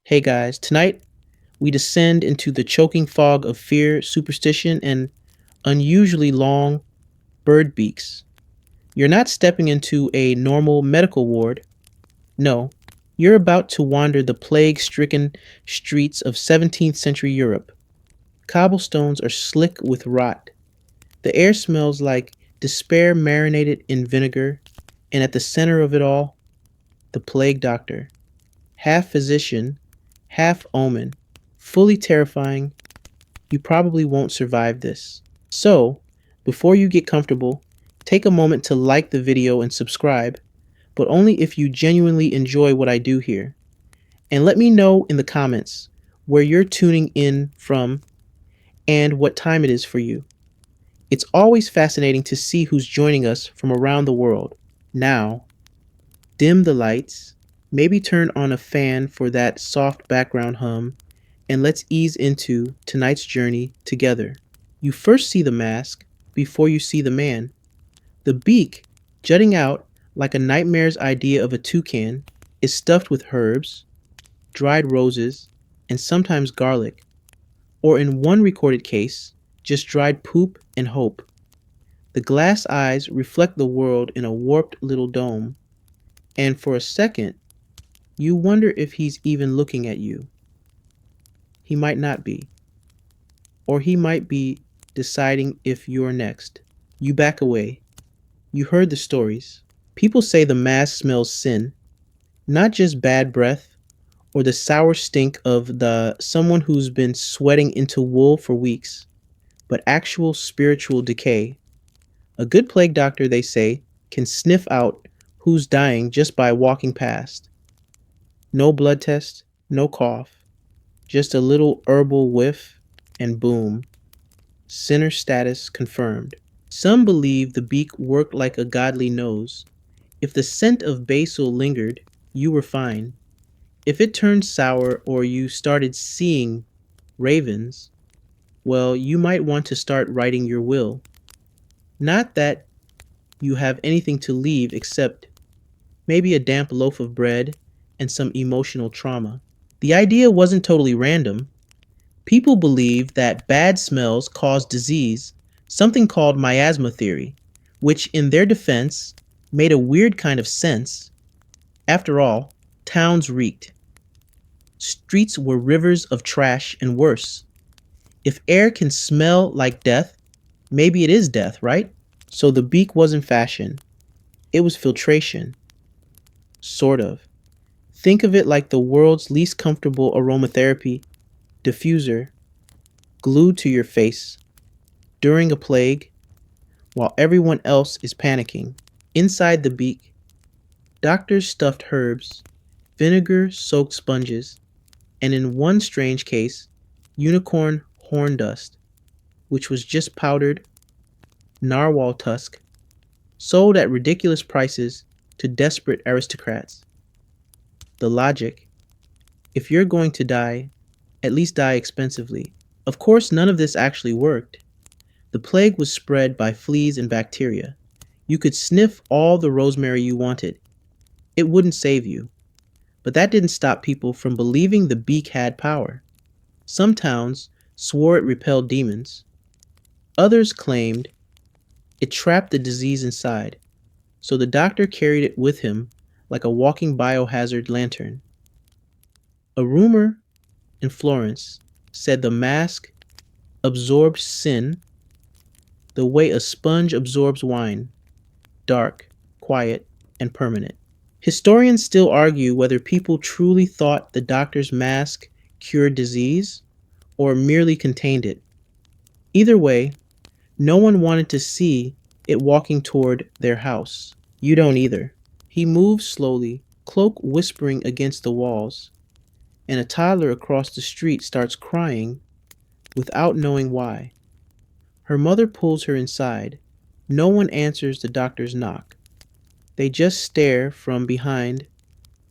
Hey guys, tonight we descend into the choking fog of fear, superstition, and unusually long bird beaks. You're not stepping into a normal medical ward. No, you're about to wander the plague stricken streets of 17th century Europe. Cobblestones are slick with rot. The air smells like despair marinated in vinegar, and at the center of it all, the plague doctor, half physician, half omen, fully terrifying. You probably won't survive this. So, before you get comfortable, take a moment to like the video and subscribe, but only if you genuinely enjoy what I do here. And let me know in the comments where you're tuning in from and what time it is for you. It's always fascinating to see who's joining us from around the world. Now, dim the lights, maybe turn on a fan for that soft background hum, and let's ease into tonight's journey together. You first see the mask before you see the man. The beak, jutting out like a nightmare's idea of a toucan, is stuffed with herbs, dried roses, and sometimes garlic, or in one recorded case, just dried poop and hope. The glass eyes reflect the world in a warped little dome, and for a second, you wonder if he's even looking at you. He might not be. Or he might be deciding if you're next. You back away. You heard the stories. People say the mask smells sin, not just bad breath or the sour stink of the someone who's been sweating into wool for weeks, but actual spiritual decay. A good plague doctor, they say, can sniff out who's dying just by walking past. No blood test, no cough, just a little herbal whiff, and boom, sinner status confirmed. Some believe the beak worked like a godly nose. If the scent of basil lingered, you were fine. If it turned sour or you started seeing ravens, well, you might want to start writing your will. Not that you have anything to leave except maybe a damp loaf of bread and some emotional trauma. The idea wasn't totally random. People believe that bad smells cause disease, something called miasma theory, which, in their defense, made a weird kind of sense. After all, towns reeked. Streets were rivers of trash and worse. If air can smell like death, maybe it is death, right? So the beak wasn't fashion. It was filtration. Sort of. Think of it like the world's least comfortable aromatherapy diffuser glued to your face during a plague while everyone else is panicking. Inside the beak, doctors stuffed herbs, vinegar soaked sponges, and in one strange case, unicorn horn dust, which was just powdered narwhal tusk, sold at ridiculous prices to desperate aristocrats. The logic: if you're going to die, at least die expensively. Of course, none of this actually worked. The plague was spread by fleas and bacteria. You could sniff all the rosemary you wanted. It wouldn't save you. But that didn't stop people from believing the beak had power. Some towns swore it repelled demons. Others claimed it trapped the disease inside, so the doctor carried it with him like a walking biohazard lantern. A rumor in Florence said the mask absorbed sin the way a sponge absorbs wine: dark, quiet, and permanent. Historians still argue whether people truly thought the doctor's mask cured disease or merely contained it. Either way, no one wanted to see it walking toward their house. You don't either. He moves slowly, cloak whispering against the walls, and a toddler across the street starts crying without knowing why. Her mother pulls her inside. No one answers the doctor's knock. They just stare from behind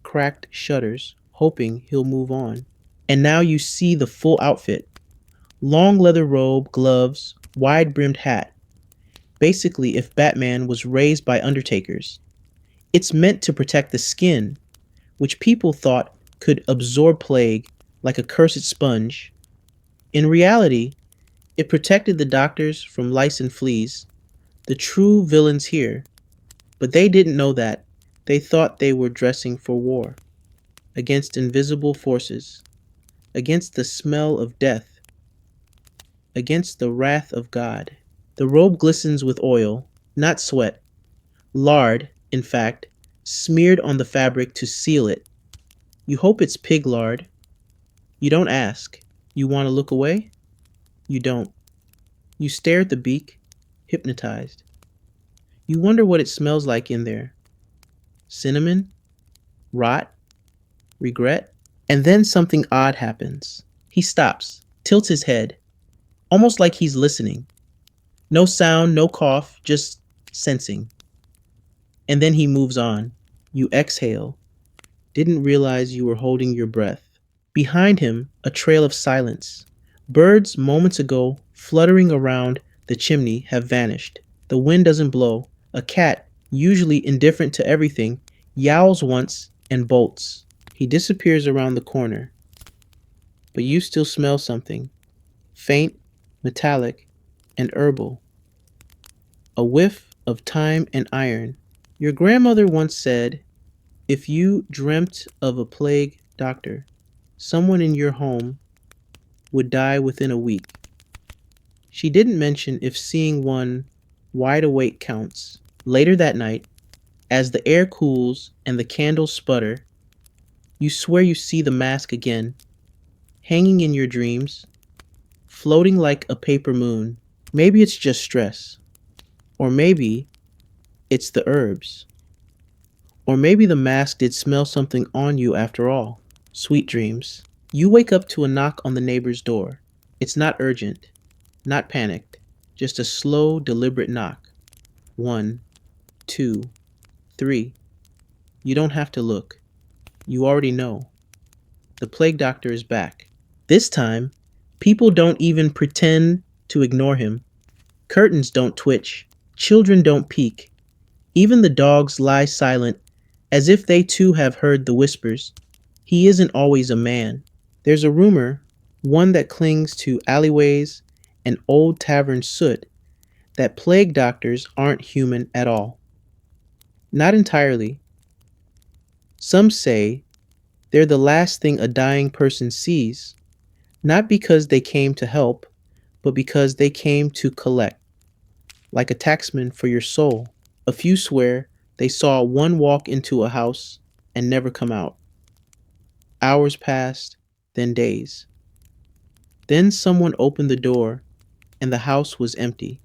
cracked shutters, hoping he'll move on. And now you see the full outfit: long leather robe, gloves, wide brimmed hat. Basically, if Batman was raised by undertakers. It's meant to protect the skin, which people thought could absorb plague like a cursed sponge. In reality, it protected the doctors from lice and fleas, the true villains here. But they didn't know that. They thought they were dressing for war, against invisible forces, against the smell of death, against the wrath of God. The robe glistens with oil, not sweat, lard, in fact, smeared on the fabric to seal it. You hope it's pig lard. You don't ask. You want to look away? You don't. You stare at the beak, hypnotized. You wonder what it smells like in there. Cinnamon? Rot? Regret? And then something odd happens. He stops, tilts his head, almost like he's listening. No sound, no cough, just sensing. And then he moves on. You exhale. Didn't realize you were holding your breath. Behind him, a trail of silence. Birds, moments ago, fluttering around the chimney, have vanished. The wind doesn't blow. A cat, usually indifferent to everything, yowls once and bolts. He disappears around the corner. But you still smell something. Faint, metallic, and herbal. A whiff of thyme and iron. Your grandmother once said, if you dreamt of a plague doctor, someone in your home would die within a week. She didn't mention if seeing one wide awake counts. Later that night, as the air cools and the candles sputter, you swear you see the mask again, hanging in your dreams, floating like a paper moon. Maybe it's just stress. Or maybe it's the herbs. Or maybe the mask did smell something on you after all. Sweet dreams. You wake up to a knock on the neighbor's door. It's not urgent, not panicked, just a slow, deliberate knock. 1, 2, 3. You don't have to look. You already know. The plague doctor is back. This time, people don't even pretend to ignore him. Curtains don't twitch. Children don't peek. Even the dogs lie silent, as if they too have heard the whispers. He isn't always a man. There's a rumor, one that clings to alleyways and old tavern soot, that plague doctors aren't human at all. Not entirely. Some say they're the last thing a dying person sees, not because they came to help, but because they came to collect, like a taxman for your soul. A few swear they saw one walk into a house and never come out. Hours passed, then days. Then someone opened the door and the house was empty.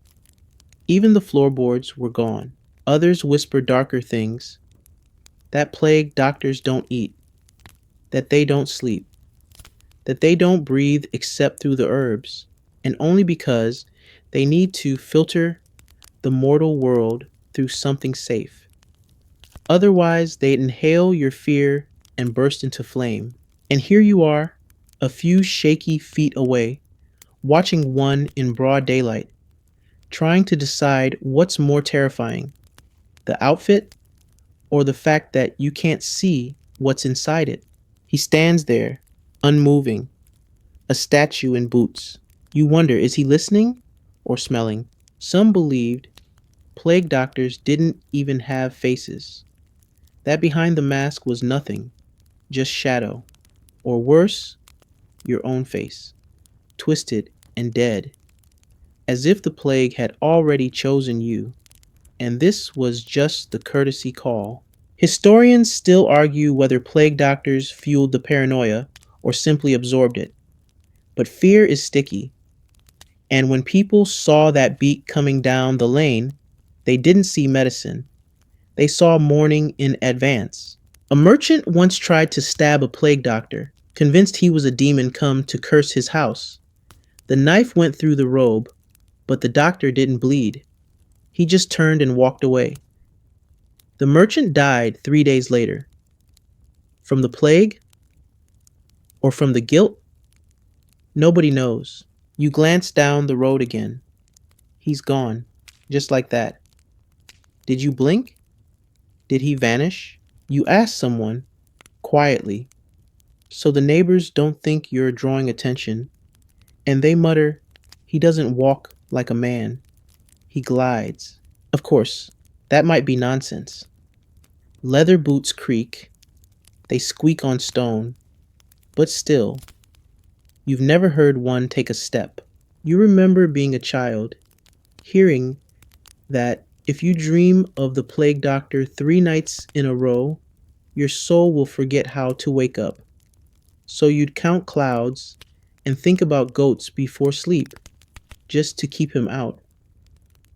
Even the floorboards were gone. Others whispered darker things. That plague doctors don't eat. That they don't sleep. That they don't breathe except through the herbs, and only because they need to filter the mortal world through something safe. Otherwise, they'd inhale your fear and burst into flame. And here you are, a few shaky feet away, watching one in broad daylight, trying to decide what's more terrifying, the outfit or the fact that you can't see what's inside it. He stands there, unmoving, a statue in boots. You wonder, is he listening or smelling? Some believed plague doctors didn't even have faces, that behind the mask was nothing, just shadow, or worse, your own face, twisted and dead, as if the plague had already chosen you, and this was just the courtesy call. Historians still argue whether plague doctors fueled the paranoia or simply absorbed it. But fear is sticky, and when people saw that beak coming down the lane, they didn't see medicine. They saw mourning in advance. A merchant once tried to stab a plague doctor, convinced he was a demon come to curse his house. The knife went through the robe, but the doctor didn't bleed. He just turned and walked away. The merchant died 3 days later. From the plague? Or from the guilt? Nobody knows. You glance down the road again. He's gone, just like that. Did you blink? Did he vanish? You ask someone, quietly, so the neighbors don't think you're drawing attention, and they mutter, "He doesn't walk like a man, he glides." Of course, that might be nonsense. Leather boots creak, they squeak on stone, but still, you've never heard one take a step. You remember being a child, hearing that if you dream of the plague doctor 3 nights in a row, your soul will forget how to wake up. So you'd count clouds and think about goats before sleep, just to keep him out.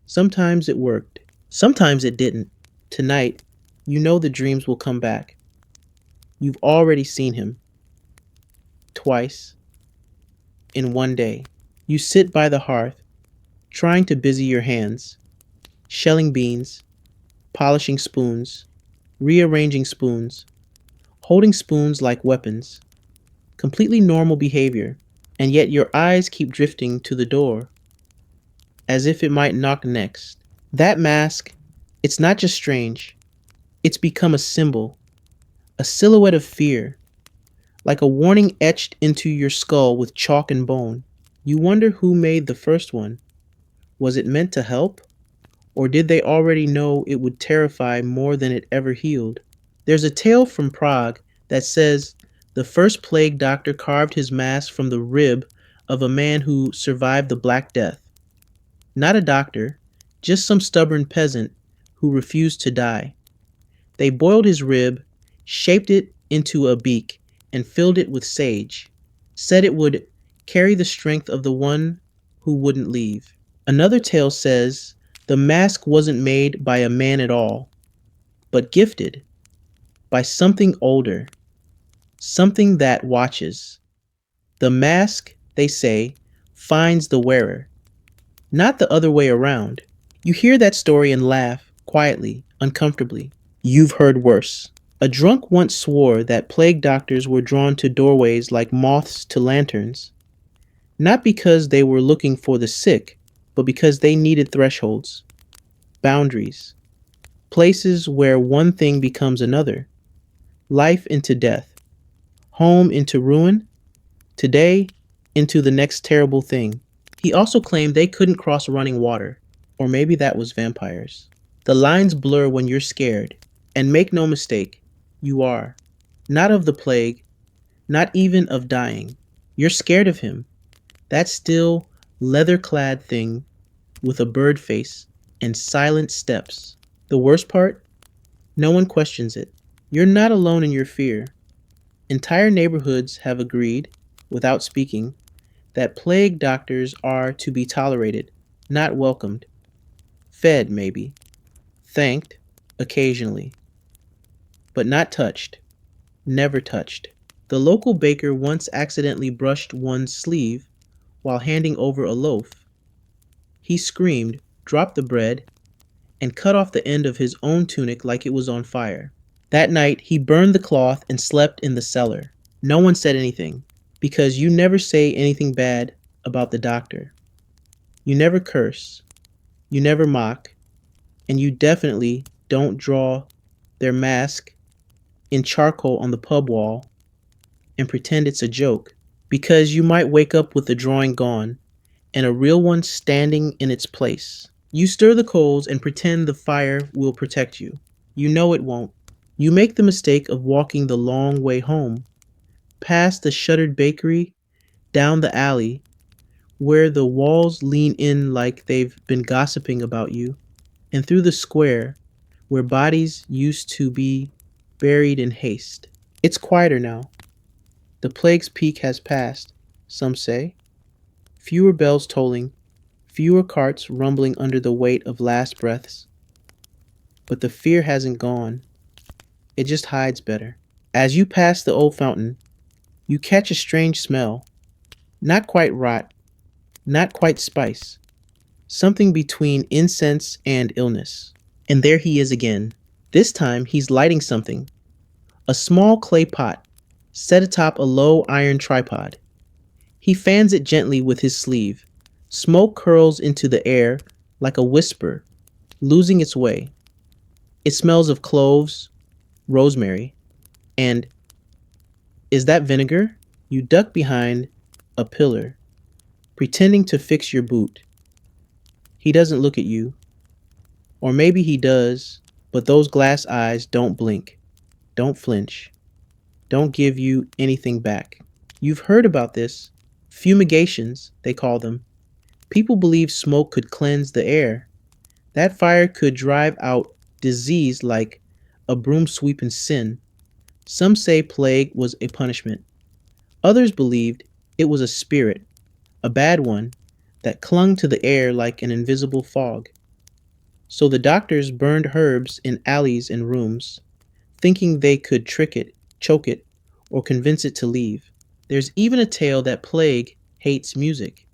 Sometimes it worked, sometimes it didn't. Tonight, you know the dreams will come back. You've already seen him. Twice. In one day. You sit by the hearth, trying to busy your hands, shelling beans, polishing spoons, rearranging spoons, holding spoons like weapons. Completely normal behavior, and yet your eyes keep drifting to the door, as if it might knock next. That mask, it's not just strange, it's become a symbol, a silhouette of fear, like a warning etched into your skull with chalk and bone. You wonder who made the first one. Was it meant to help? Or did they already know it would terrify more than it ever healed? There's a tale from Prague that says the first plague doctor carved his mask from the rib of a man who survived the Black Death. Not a doctor, just some stubborn peasant who refused to die. They boiled his rib, shaped it into a beak, and filled it with sage. Said it would carry the strength of the one who wouldn't leave. Another tale says the mask wasn't made by a man at all, but gifted by something older, something that watches. The mask, they say, finds the wearer, not the other way around. You hear that story and laugh, quietly, uncomfortably. You've heard worse. A drunk once swore that plague doctors were drawn to doorways like moths to lanterns, not because they were looking for the sick, but because they needed thresholds, boundaries, places where one thing becomes another, life into death, home into ruin, today into the next terrible thing. He also claimed they couldn't cross running water, or maybe that was vampires. The lines blur when you're scared, and make no mistake, you are. Not of the plague, not even of dying. You're scared of him, that still, leather-clad thing with a bird face and silent steps. The worst part? No one questions it. You're not alone in your fear. Entire neighborhoods have agreed, without speaking, that plague doctors are to be tolerated, not welcomed. Fed, maybe. Thanked, occasionally. But not touched. Never touched. The local baker once accidentally brushed one's sleeve while handing over a loaf. He screamed, dropped the bread, and cut off the end of his own tunic like it was on fire. That night, he burned the cloth and slept in the cellar. No one said anything, because you never say anything bad about the doctor. You never curse, you never mock, and you definitely don't draw their mask in charcoal on the pub wall and pretend it's a joke, because you might wake up with the drawing gone and a real one standing in its place. You stir the coals and pretend the fire will protect you. You know it won't. You make the mistake of walking the long way home, past the shuttered bakery, down the alley, where the walls lean in like they've been gossiping about you, and through the square, where bodies used to be buried in haste. It's quieter now. The plague's peak has passed, some say. Fewer bells tolling, fewer carts rumbling under the weight of last breaths. But the fear hasn't gone. It just hides better. As you pass the old fountain, you catch a strange smell. Not quite rot, not quite spice. Something between incense and illness. And there he is again. This time he's lighting something. A small clay pot, set atop a low iron tripod. He fans it gently with his sleeve. Smoke curls into the air like a whisper, losing its way. It smells of cloves, rosemary, and Is that vinegar? You duck behind a pillar, pretending to fix your boot. He doesn't look at you. Or maybe he does, but those glass eyes don't blink, don't flinch, don't give you anything back. You've heard about this. Fumigations, they call them. People believe smoke could cleanse the air. That fire could drive out disease like a broom sweeping sin. Some say plague was a punishment. Others believed it was a spirit, a bad one, that clung to the air like an invisible fog. So the doctors burned herbs in alleys and rooms, thinking they could trick it, choke it, or convince it to leave. There's even a tale that plague hates music,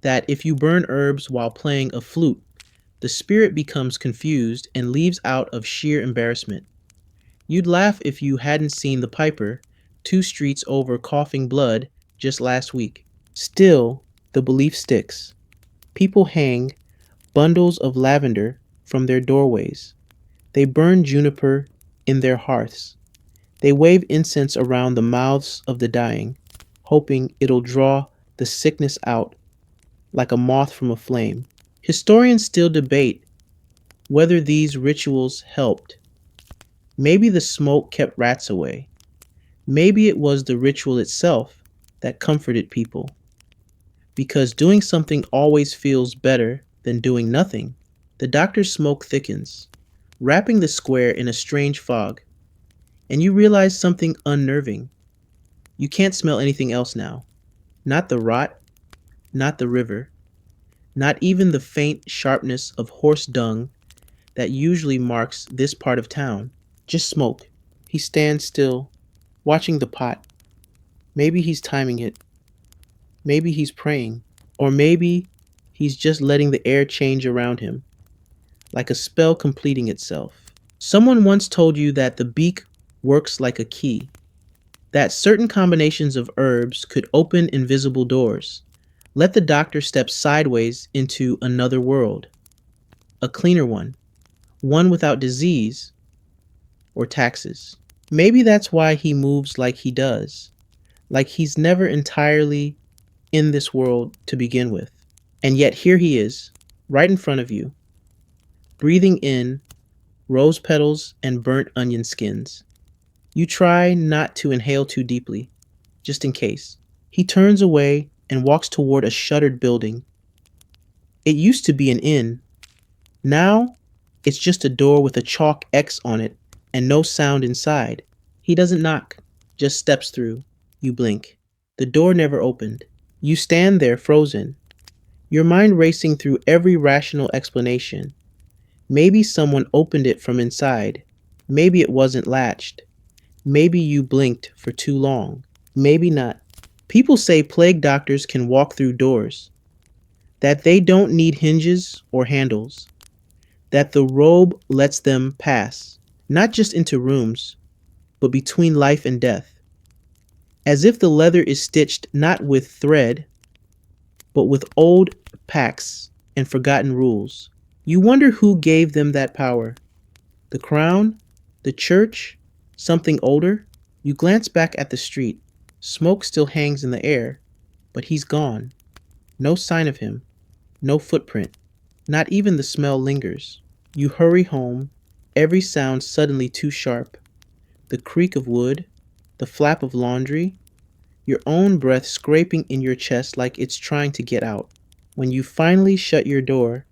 that if you burn herbs while playing a flute, the spirit becomes confused and leaves out of sheer embarrassment. You'd laugh if you hadn't seen the piper, 2 streets over coughing blood just last week. Still, the belief sticks. People hang bundles of lavender from their doorways. They burn juniper in their hearths. They wave incense around the mouths of the dying, hoping it'll draw the sickness out like a moth from a flame. Historians still debate whether these rituals helped. Maybe the smoke kept rats away. Maybe it was the ritual itself that comforted people. Because doing something always feels better than doing nothing. The doctor's smoke thickens, wrapping the square in a strange fog, and you realize something unnerving. You can't smell anything else now. Not the rot, not the river, not even the faint sharpness of horse dung that usually marks this part of town. Just smoke. He stands still, watching the pot. Maybe he's timing it. Maybe he's praying. Or maybe he's just letting the air change around him, like a spell completing itself. Someone once told you that the beak works like a key, that certain combinations of herbs could open invisible doors. Let the doctor step sideways into another world, a cleaner one without disease or taxes. Maybe that's why he moves like he does, like he's never entirely in this world to begin with. And yet here he is, right in front of you, breathing in rose petals and burnt onion skins. You try not to inhale too deeply, just in case. He turns away and walks toward a shuttered building. It used to be an inn. Now, it's just a door with a chalk X on it and no sound inside. He doesn't knock, just steps through. You blink. The door never opened. You stand there frozen, your mind racing through every rational explanation. Maybe someone opened it from inside. Maybe it wasn't latched. Maybe you blinked for too long. Maybe not. People say plague doctors can walk through doors, that they don't need hinges or handles, that the robe lets them pass, not just into rooms, but between life and death, as if the leather is stitched not with thread, but with old pacts and forgotten rules. You wonder who gave them that power. The crown? The church? Something older? You glance back at the street. Smoke still hangs in the air, but he's gone. No sign of him. No footprint. Not even the smell lingers. You hurry home, every sound suddenly too sharp. The creak of wood, the flap of laundry, your own breath scraping in your chest like it's trying to get out. When you finally shut your door,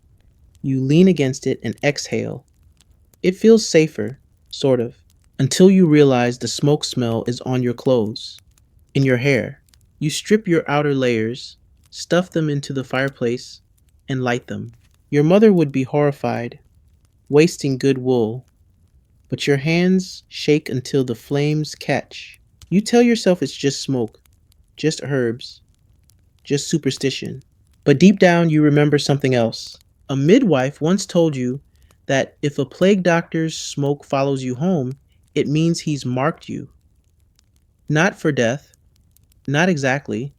you lean against it and exhale. It feels safer, sort of, until you realize the smoke smell is on your clothes, in your hair. You strip your outer layers, stuff them into the fireplace, and light them. Your mother would be horrified, wasting good wool, but your hands shake until the flames catch. You tell yourself it's just smoke, just herbs, just superstition. But deep down, you remember something else. A midwife once told you that if a plague doctor's smoke follows you home, it means he's marked you. Not for death, not exactly,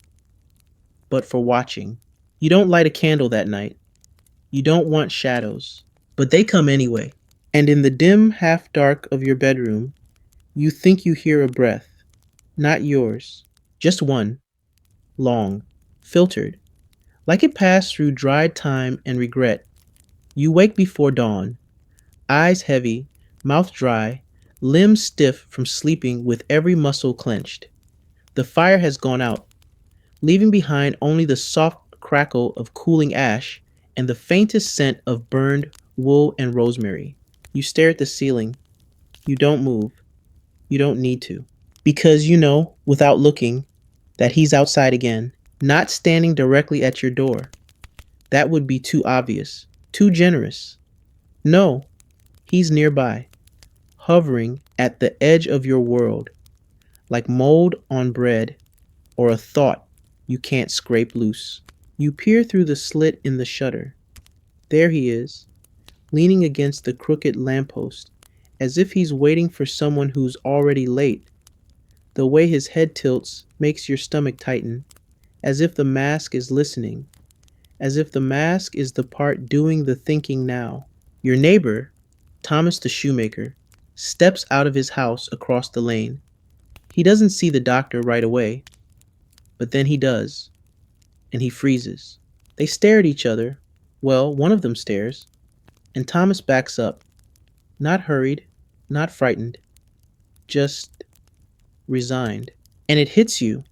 but for watching. You don't light a candle that night. You don't want shadows, but they come anyway. And in the dim half dark of your bedroom, you think you hear a breath, Not yours. Just one. Long. Filtered. Like it passed through dried time and regret. You wake before dawn, eyes heavy, mouth dry, limbs stiff from sleeping with every muscle clenched. The fire has gone out, leaving behind only the soft crackle of cooling ash and the faintest scent of burned wool and rosemary. You stare at the ceiling. You don't move. You don't need to. Because you know, without looking, that he's outside again, not standing directly at your door. That would be too obvious, too generous. No, he's nearby, hovering at the edge of your world, like mold on bread or a thought you can't scrape loose. You peer through the slit in the shutter. There he is, leaning against the crooked lamppost, as if he's waiting for someone who's already late. The way his head tilts makes your stomach tighten, as if the mask is listening, as if the mask is the part doing the thinking now. Your neighbor, Thomas the shoemaker, steps out of his house across the lane. He doesn't see the doctor right away, but then he does, and he freezes. They stare at each other. Well, one of them stares, and Thomas backs up, not hurried, not frightened, just resigned. And it hits you.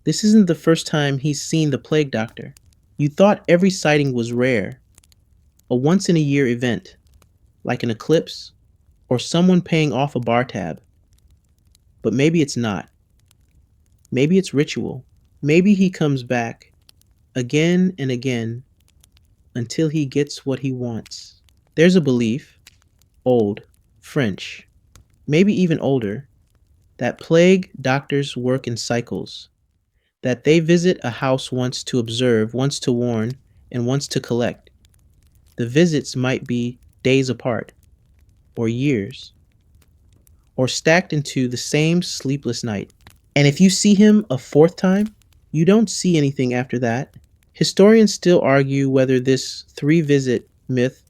This isn't the first time he's seen the plague doctor. You thought every sighting was rare, a once in a year event, like an eclipse or someone paying off a bar tab. But maybe it's not. Maybe it's ritual. Maybe he comes back again and again until he gets what he wants. There's a belief, old, French, maybe even older, that plague doctors work in cycles, that they visit a house once to observe, once to warn, and once to collect. The visits might be days apart, or years, or stacked into the same sleepless night. And if you see him a fourth time, you don't see anything after that. Historians still argue whether this three-visit myth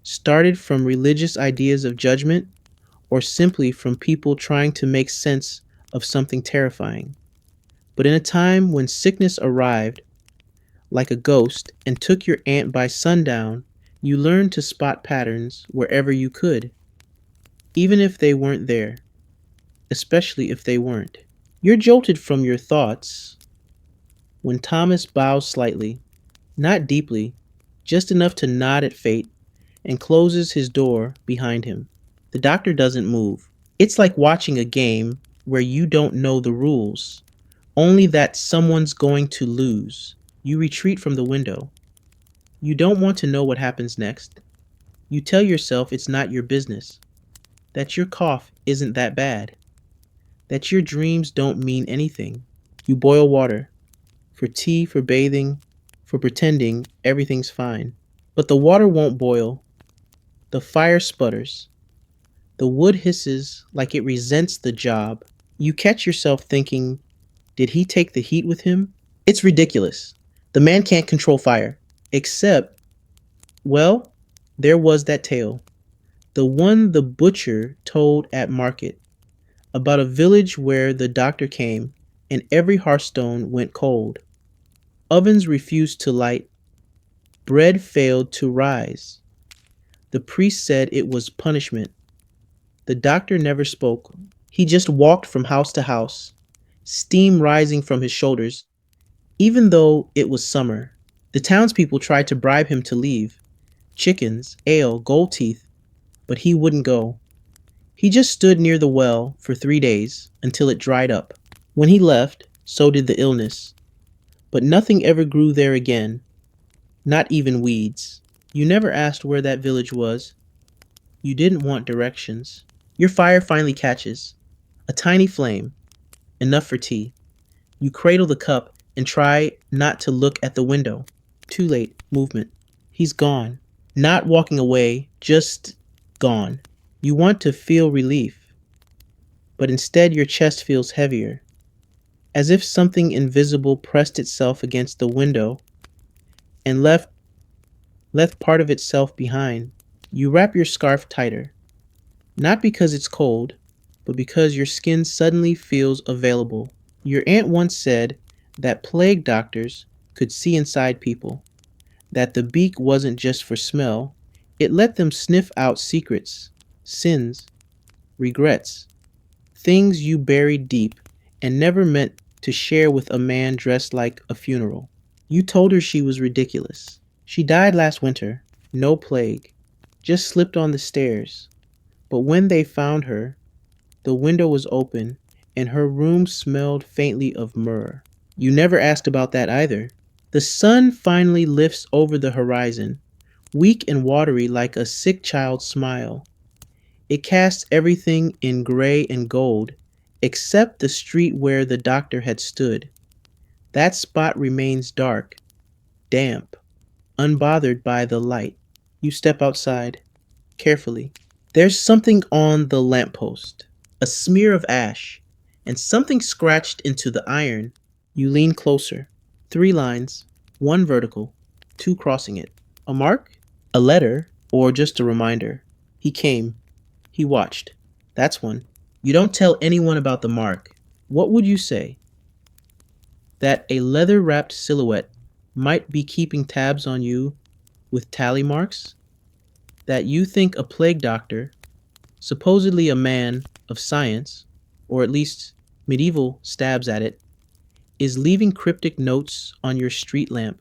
started from religious ideas of judgment or simply from people trying to make sense of something terrifying. But in a time when sickness arrived like a ghost and took your aunt by sundown, you learned to spot patterns wherever you could, even if they weren't there, especially if they weren't. You're jolted from your thoughts when Thomas bows slightly, not deeply, just enough to nod at fate, and closes his door behind him. The doctor doesn't move. It's like watching a game where you don't know the rules, only that someone's going to lose. You retreat from the window. You don't want to know what happens next. You tell yourself it's not your business, that your cough isn't that bad, that your dreams don't mean anything. You boil water, for tea, for bathing, for pretending everything's fine. But the water won't boil. The fire sputters. The wood hisses like it resents the job. You catch yourself thinking, did he take the heat with him? It's ridiculous. The man can't control fire. Except, well, there was that tale. The one the butcher told at market, about a village where the doctor came and every hearthstone went cold. Ovens refused to light. Bread failed to rise. The priest said it was punishment. The doctor never spoke. He just walked from house to house, steam rising from his shoulders, even though it was summer. The townspeople tried to bribe him to leave. Chickens, ale, gold teeth, but he wouldn't go. He just stood near the well for 3 days until it dried up. When he left, so did the illness. But nothing ever grew there again, not even weeds. You never asked where that village was. You didn't want directions. Your fire finally catches. A tiny flame, enough for tea. You cradle the cup and try not to look at the window. Too late. Movement. He's gone. Not walking away, just gone. You want to feel relief, but instead your chest feels heavier, as if something invisible pressed itself against the window and left part of itself behind. You wrap your scarf tighter, not because it's cold, but because your skin suddenly feels available. Your aunt once said that plague doctors could see inside people, that the beak wasn't just for smell, it let them sniff out secrets, sins, regrets, things you buried deep and never meant to share with a man dressed like a funeral. You told her she was ridiculous. She died last winter, no plague, just slipped on the stairs. But when they found her, the window was open and her room smelled faintly of myrrh. You never asked about that either. The sun finally lifts over the horizon, weak and watery like a sick child's smile. It casts everything in gray and gold, except the street where the doctor had stood. That spot remains dark, damp, unbothered by the light. You step outside, carefully. There's something on the lamppost, a smear of ash, and something scratched into the iron. You lean closer. 3 lines, one vertical, two crossing it. A mark? A letter? Or just a reminder? He came. He watched. That's one. You don't tell anyone about the mark. What would you say? That a leather wrapped silhouette might be keeping tabs on you with tally marks? That you think a plague doctor, supposedly a man of science, or at least medieval stabs at it, is leaving cryptic notes on your street lamp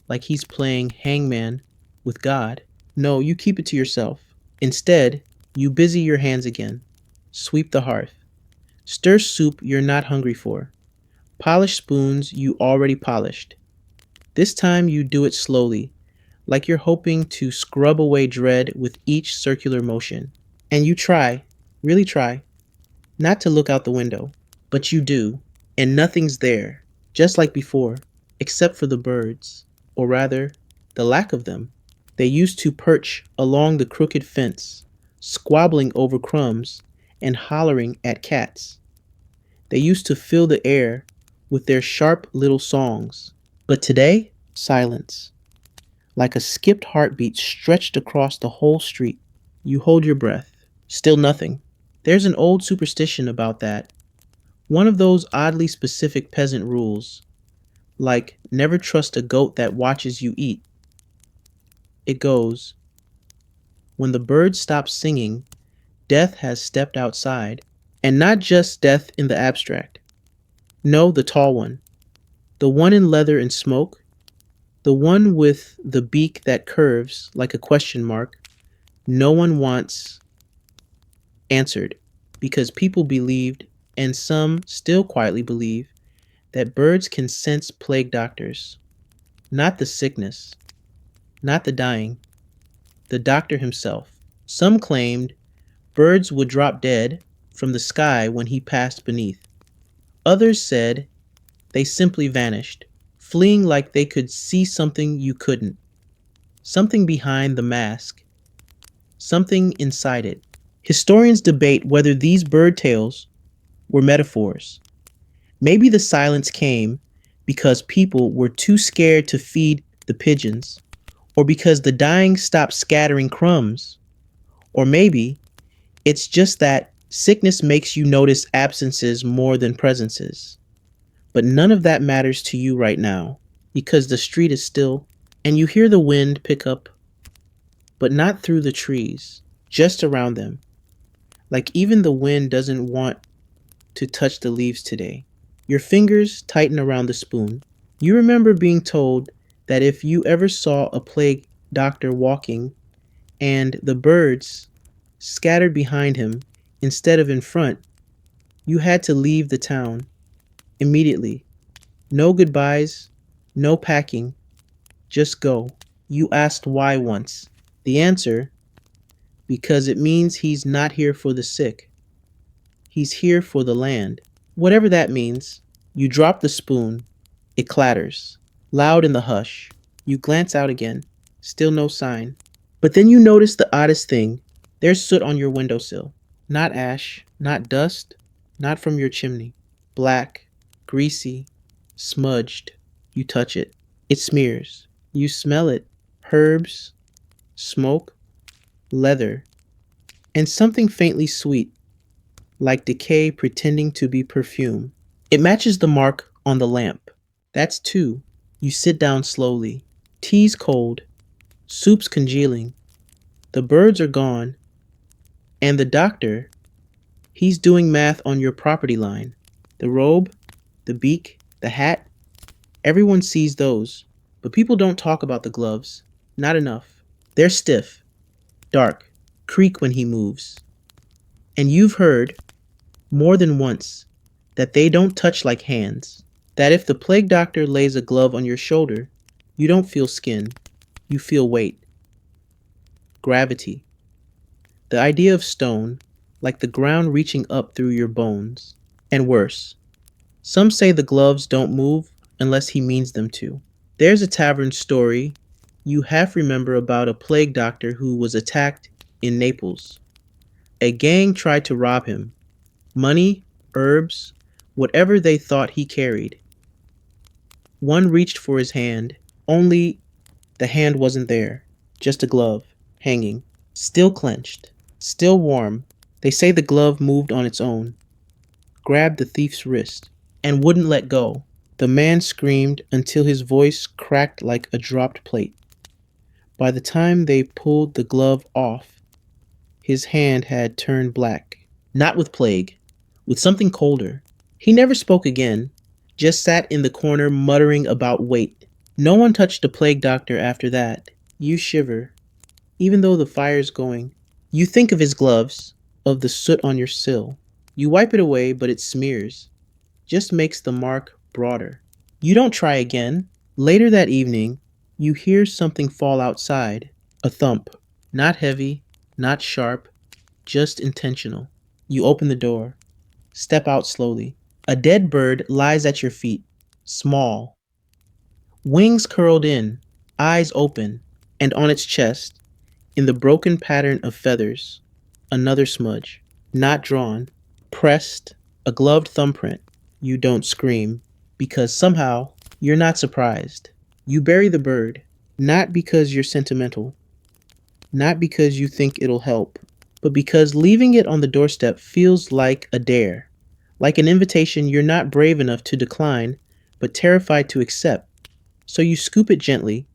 like he's playing hangman with God? No, you keep it to yourself. Instead, you busy your hands again. Sweep the hearth. Stir soup you're not hungry for. Polish spoons you already polished. This time you do it slowly, like you're hoping to scrub away dread with each circular motion. And you try, really try, not to look out the window. But you do, and nothing's there, just like before, except for the birds, or rather, the lack of them. They used to perch along the crooked fence, squabbling over crumbs and hollering at cats. They used to fill the air with their sharp little songs. But today, silence, like a skipped heartbeat stretched across the whole street. You hold your breath. Still nothing. There's an old superstition about that. One of those oddly specific peasant rules, like never trust a goat that watches you eat. It goes, when the birds stop singing, death has stepped outside. And not just death in the abstract. No, the tall one. The one in leather and smoke. The one with the beak that curves like a question mark. No one wants answered because people believed, and some still quietly believe, that birds can sense plague doctors. Not the sickness, not the dying, the doctor himself. Some claimed birds would drop dead from the sky when he passed beneath. Others said they simply vanished, fleeing like they could see something you couldn't, something behind the mask, something inside it. Historians debate whether these bird tales were metaphors. Maybe the silence came because people were too scared to feed the pigeons, or because the dying stopped scattering crumbs, or maybe it's just that sickness makes you notice absences more than presences. But none of that matters to you right now because the street is still and you hear the wind pick up, but not through the trees, just around them. Like even the wind doesn't want to touch the leaves today. Your fingers tighten around the spoon. You remember being told that if you ever saw a plague doctor walking and the birds scattered behind him instead of in front, you had to leave the town immediately. No goodbyes, no packing, just go. You asked why once. The answer, because it means he's not here for the sick. He's here for the land. Whatever that means. You drop the spoon. It clatters, loud in the hush. You glance out again. Still no sign. But then you notice the oddest thing. There's soot on your windowsill. Not ash, not dust, not from your chimney. Black, greasy, smudged. You touch it. It smears. You smell it. Herbs, smoke, leather, and something faintly sweet. like decay pretending to be perfume. It matches the mark on the lamp. That's two. You sit down slowly. Tea's cold, soup's congealing, the birds are gone, and the doctor, he's doing math on your property line. The robe, the beak, the hat, everyone sees those, but people don't talk about the gloves. Not enough. They're stiff, dark, creak when he moves. And you've heard, more than once, that they don't touch like hands. That if the plague doctor lays a glove on your shoulder, you don't feel skin, you feel weight. Gravity. The idea of stone, like the ground reaching up through your bones. And worse, some say the gloves don't move unless he means them to. There's a tavern story you half remember about a plague doctor who was attacked in Naples. A gang tried to rob him. Money, herbs, whatever they thought he carried. One reached for his hand, only the hand wasn't there, just a glove, hanging, still clenched, still warm. They say the glove moved on its own, grabbed the thief's wrist, and wouldn't let go. The man screamed until his voice cracked like a dropped plate. By the time they pulled the glove off, his hand had turned black. Not with plague, with something colder. He never spoke again, just sat in the corner muttering about weight. No one touched the plague doctor after that. You shiver, even though the fire's going. You think of his gloves, of the soot on your sill. You wipe it away, but it smears. Just makes the mark broader. You don't try again. Later that evening, you hear something fall outside. A thump. Not heavy, not sharp, just intentional. You open the door. Step out slowly. A dead bird lies at your feet. Small. Wings curled in, eyes open, and on its chest, in the broken pattern of feathers, another smudge. Not drawn. Pressed. A gloved thumbprint. You don't scream, because somehow you're not surprised. You bury the bird, not because you're sentimental, not because you think it'll help, but because leaving it on the doorstep feels like a dare, like an invitation you're not brave enough to decline, but terrified to accept. So you scoop it gently,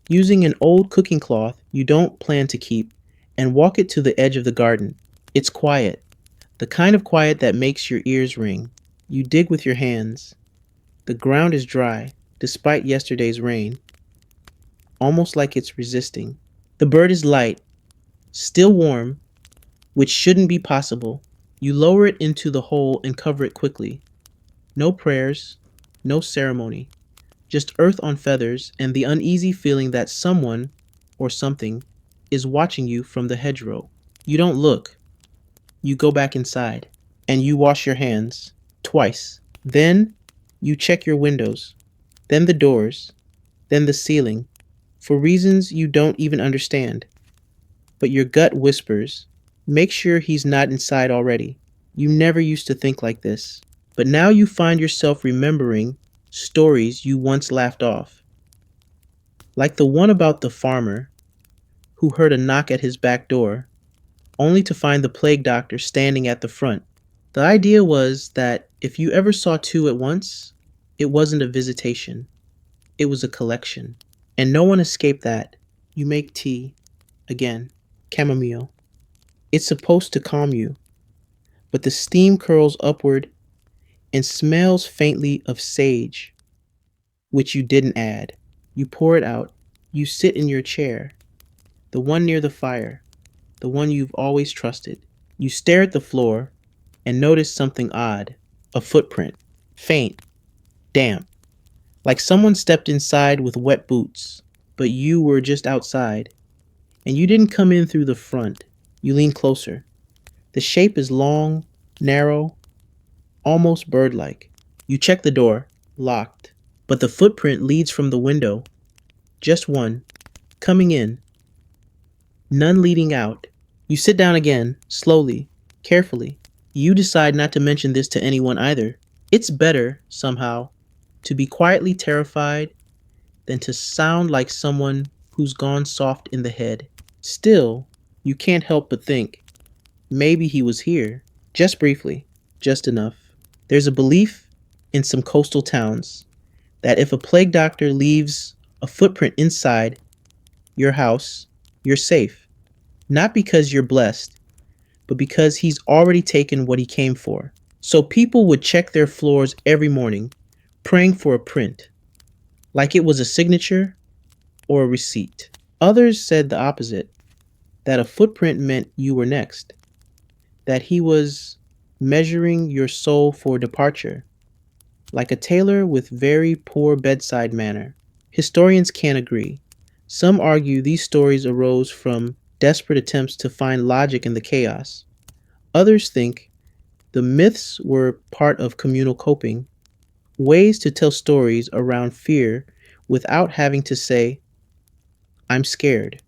using an old cooking cloth you don't plan to keep, and walk it to the edge of the garden. It's quiet, the kind of quiet that makes your ears ring. You dig with your hands. The ground is dry, despite yesterday's rain, almost like it's resisting. The bird is light, still warm, which shouldn't be possible. You lower it into the hole and cover it quickly. No prayers, no ceremony, just earth on feathers and the uneasy feeling that someone, or something, is watching you from the hedgerow. You don't look. You go back inside, and you wash your hands, twice. Then you check your windows, then the doors, then the ceiling, for reasons you don't even understand. But your gut whispers, make sure he's not inside already. You never used to think like this, but now you find yourself remembering stories you once laughed off. Like the one about the farmer who heard a knock at his back door, only to find the plague doctor standing at the front. The idea was that if you ever saw two at once, it wasn't a visitation. It was a collection. And no one escaped that. You make tea. Again, chamomile. It's supposed to calm you. But the steam curls upward and smells faintly of sage, which you didn't add. You pour it out. You sit in your chair, the one near the fire, the one you've always trusted. You stare at the floor and notice something odd. A footprint. Faint. Damp. Like someone stepped inside with wet boots, but you were just outside. And you didn't come in through the front. You lean closer. The shape is long, narrow, almost bird-like. You check the door. Locked. But the footprint leads from the window. Just one. Coming in. None leading out. You sit down again, slowly, carefully. You decide not to mention this to anyone either. It's better, somehow, to be quietly terrified than to sound like someone who's gone soft in the head. Still, you can't help but think, maybe he was here. Just briefly, just enough. There's a belief in some coastal towns that if a plague doctor leaves a footprint inside your house, you're safe. Not because you're blessed, but because he's already taken what he came for. So people would check their floors every morning, praying for a print, like it was a signature or a receipt. Others said the opposite, that a footprint meant you were next, that he was measuring your soul for departure, like a tailor with very poor bedside manner. Historians can't agree. Some argue these stories arose from desperate attempts to find logic in the chaos. Others think the myths were part of communal coping, ways to tell stories around fear without having to say, I'm scared.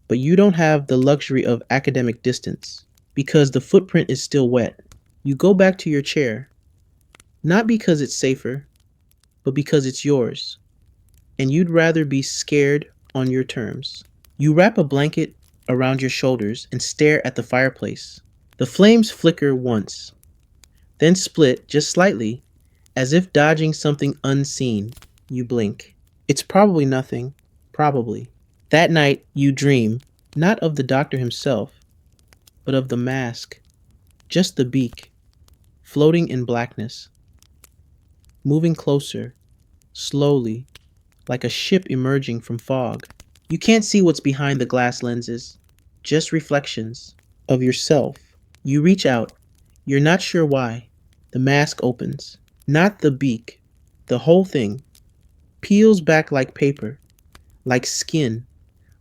But you don't have the luxury of academic distance because the footprint is still wet. You go back to your chair, not because it's safer, but because it's yours, and you'd rather be scared on your terms. You wrap a blanket around your shoulders and stare at the fireplace. The flames flicker once, then split just slightly, as if dodging something unseen. You blink. It's probably nothing. Probably. That night, you dream, not of the doctor himself, but of the mask, just the beak, floating in blackness, moving closer, slowly, like a ship emerging from fog. You can't see what's behind the glass lenses, just reflections of yourself. You reach out. You're not sure why. The mask opens. Not the beak. The whole thing. Peels back like paper, like skin,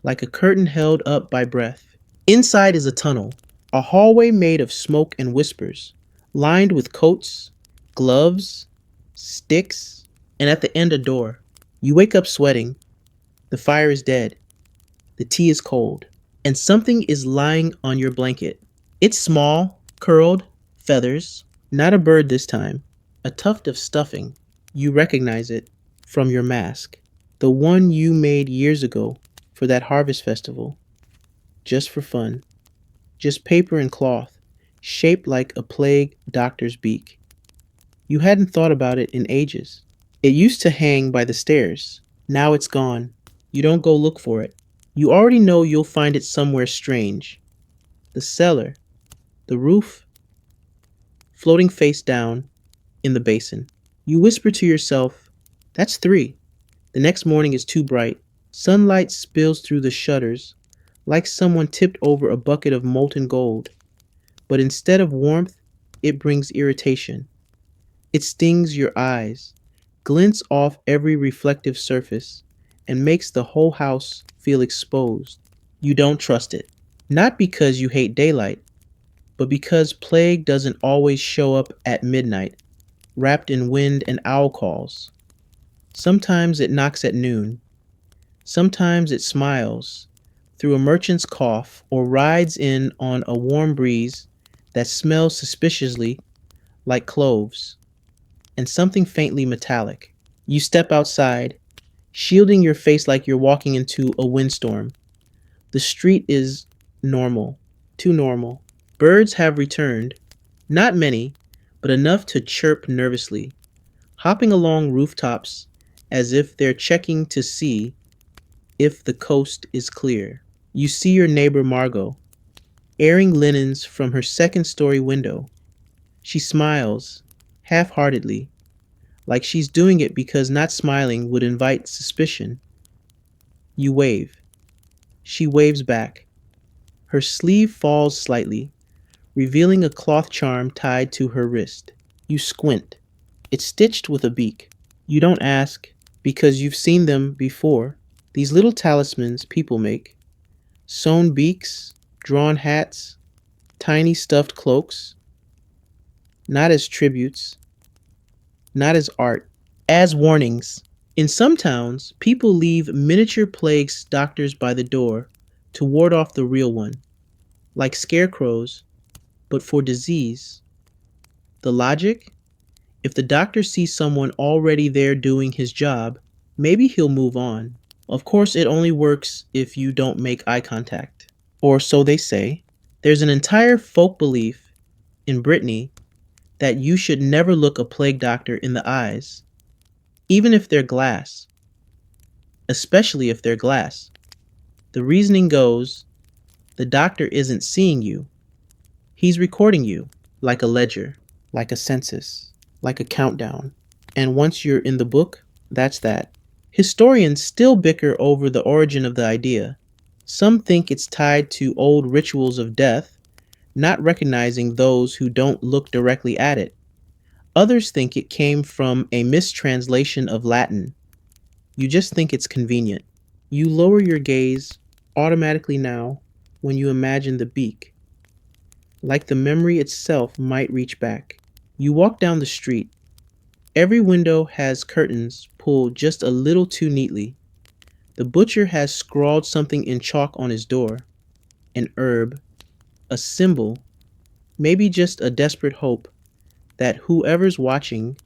like a curtain held up by breath. Inside is a tunnel, a hallway made of smoke and whispers, lined with coats, gloves, sticks, and at the end a door. You wake up sweating. The fire is dead. The tea is cold. And something is lying on your blanket. It's small, curled, feathers. Not a bird this time. A tuft of stuffing. You recognize it from your mask. The one you made years ago for that harvest festival. Just for fun. Just paper and cloth, shaped like a plague doctor's beak. You hadn't thought about it in ages. It used to hang by the stairs. Now it's gone. You don't go look for it. You already know you'll find it somewhere strange. The cellar, the roof, floating face down in the basin. You whisper to yourself, that's 3. The next morning is too bright. Sunlight spills through the shutters like someone tipped over a bucket of molten gold. But instead of warmth, it brings irritation. It stings your eyes, glints off every reflective surface, and makes the whole house feel exposed. You don't trust it. Not because you hate daylight, but because plague doesn't always show up at midnight, wrapped in wind and owl calls. Sometimes it knocks at noon. Sometimes it smiles through a merchant's cough or rides in on a warm breeze that smells suspiciously like cloves and something faintly metallic. You step outside, shielding your face like you're walking into a windstorm. The street is normal, too normal. Birds have returned, not many, but enough to chirp nervously, hopping along rooftops as if they're checking to see if the coast is clear. You see your neighbor Margot, airing linens from her second-story window. She smiles, half-heartedly, like she's doing it because not smiling would invite suspicion. You wave. She waves back. Her sleeve falls slightly, revealing a cloth charm tied to her wrist. You squint. It's stitched with a beak. You don't ask, because you've seen them before. These little talismans people make. Sewn beaks, drawn hats, tiny stuffed cloaks. Not as tributes, not as art, as warnings. In some towns, people leave miniature plague doctors by the door to ward off the real one, like scarecrows, but for disease. The logic? If the doctor sees someone already there doing his job, maybe he'll move on. Of course, it only works if you don't make eye contact. Or so they say. There's an entire folk belief in Brittany that you should never look a plague doctor in the eyes, even if they're glass, especially if they're glass. The reasoning goes, the doctor isn't seeing you. He's recording you, like a ledger, like a census, like a countdown. And once you're in the book, that's that. Historians still bicker over the origin of the idea. Some think it's tied to old rituals of death, not recognizing those who don't look directly at it. Others think it came from a mistranslation of Latin. You just think it's convenient. You lower your gaze automatically now when you imagine the beak, like the memory itself might reach back. You walk down the street. Every window has curtains pulled just a little too neatly. The butcher has scrawled something in chalk on his door, an herb, a symbol, maybe just a desperate hope that whoever's watching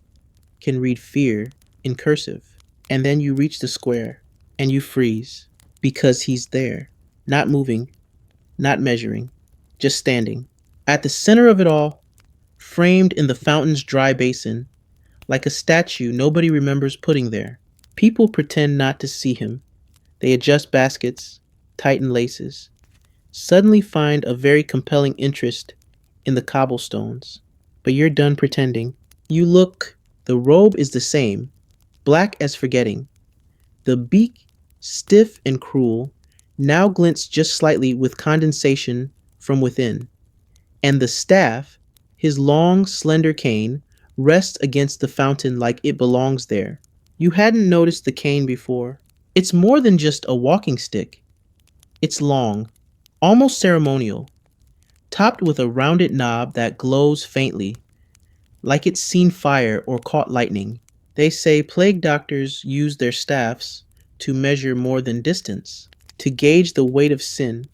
can read fear in cursive. And then you reach the square and you freeze because he's there, not moving, not measuring, just standing. At the center of it all, framed in the fountain's dry basin, like a statue nobody remembers putting there. People pretend not to see him. They adjust baskets, tighten laces, suddenly find a very compelling interest in the cobblestones. But you're done pretending. You look, the robe is the same, black as forgetting. The beak, stiff and cruel, now glints just slightly with condensation from within. And the staff, his long, slender cane, rests against the fountain like it belongs there. You hadn't noticed the cane before. It's more than just a walking stick. It's long, almost ceremonial, topped with a rounded knob that glows faintly, like it's seen fire or caught lightning. They say plague doctors use their staffs to measure more than distance, to gauge the weight of sin,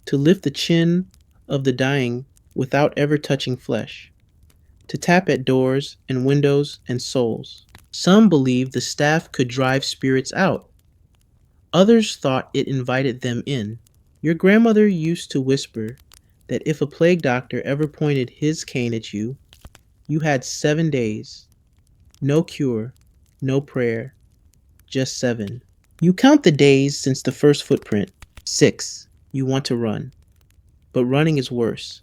to lift the chin of the dying without ever touching flesh, to tap at doors and windows and souls. Some believe the staff could drive spirits out. Others thought it invited them in. Your grandmother used to whisper that if a plague doctor ever pointed his cane at you, you had 7 days. No cure, no prayer, just 7. You count the days since the first footprint. 6. You want to run. But running is worse.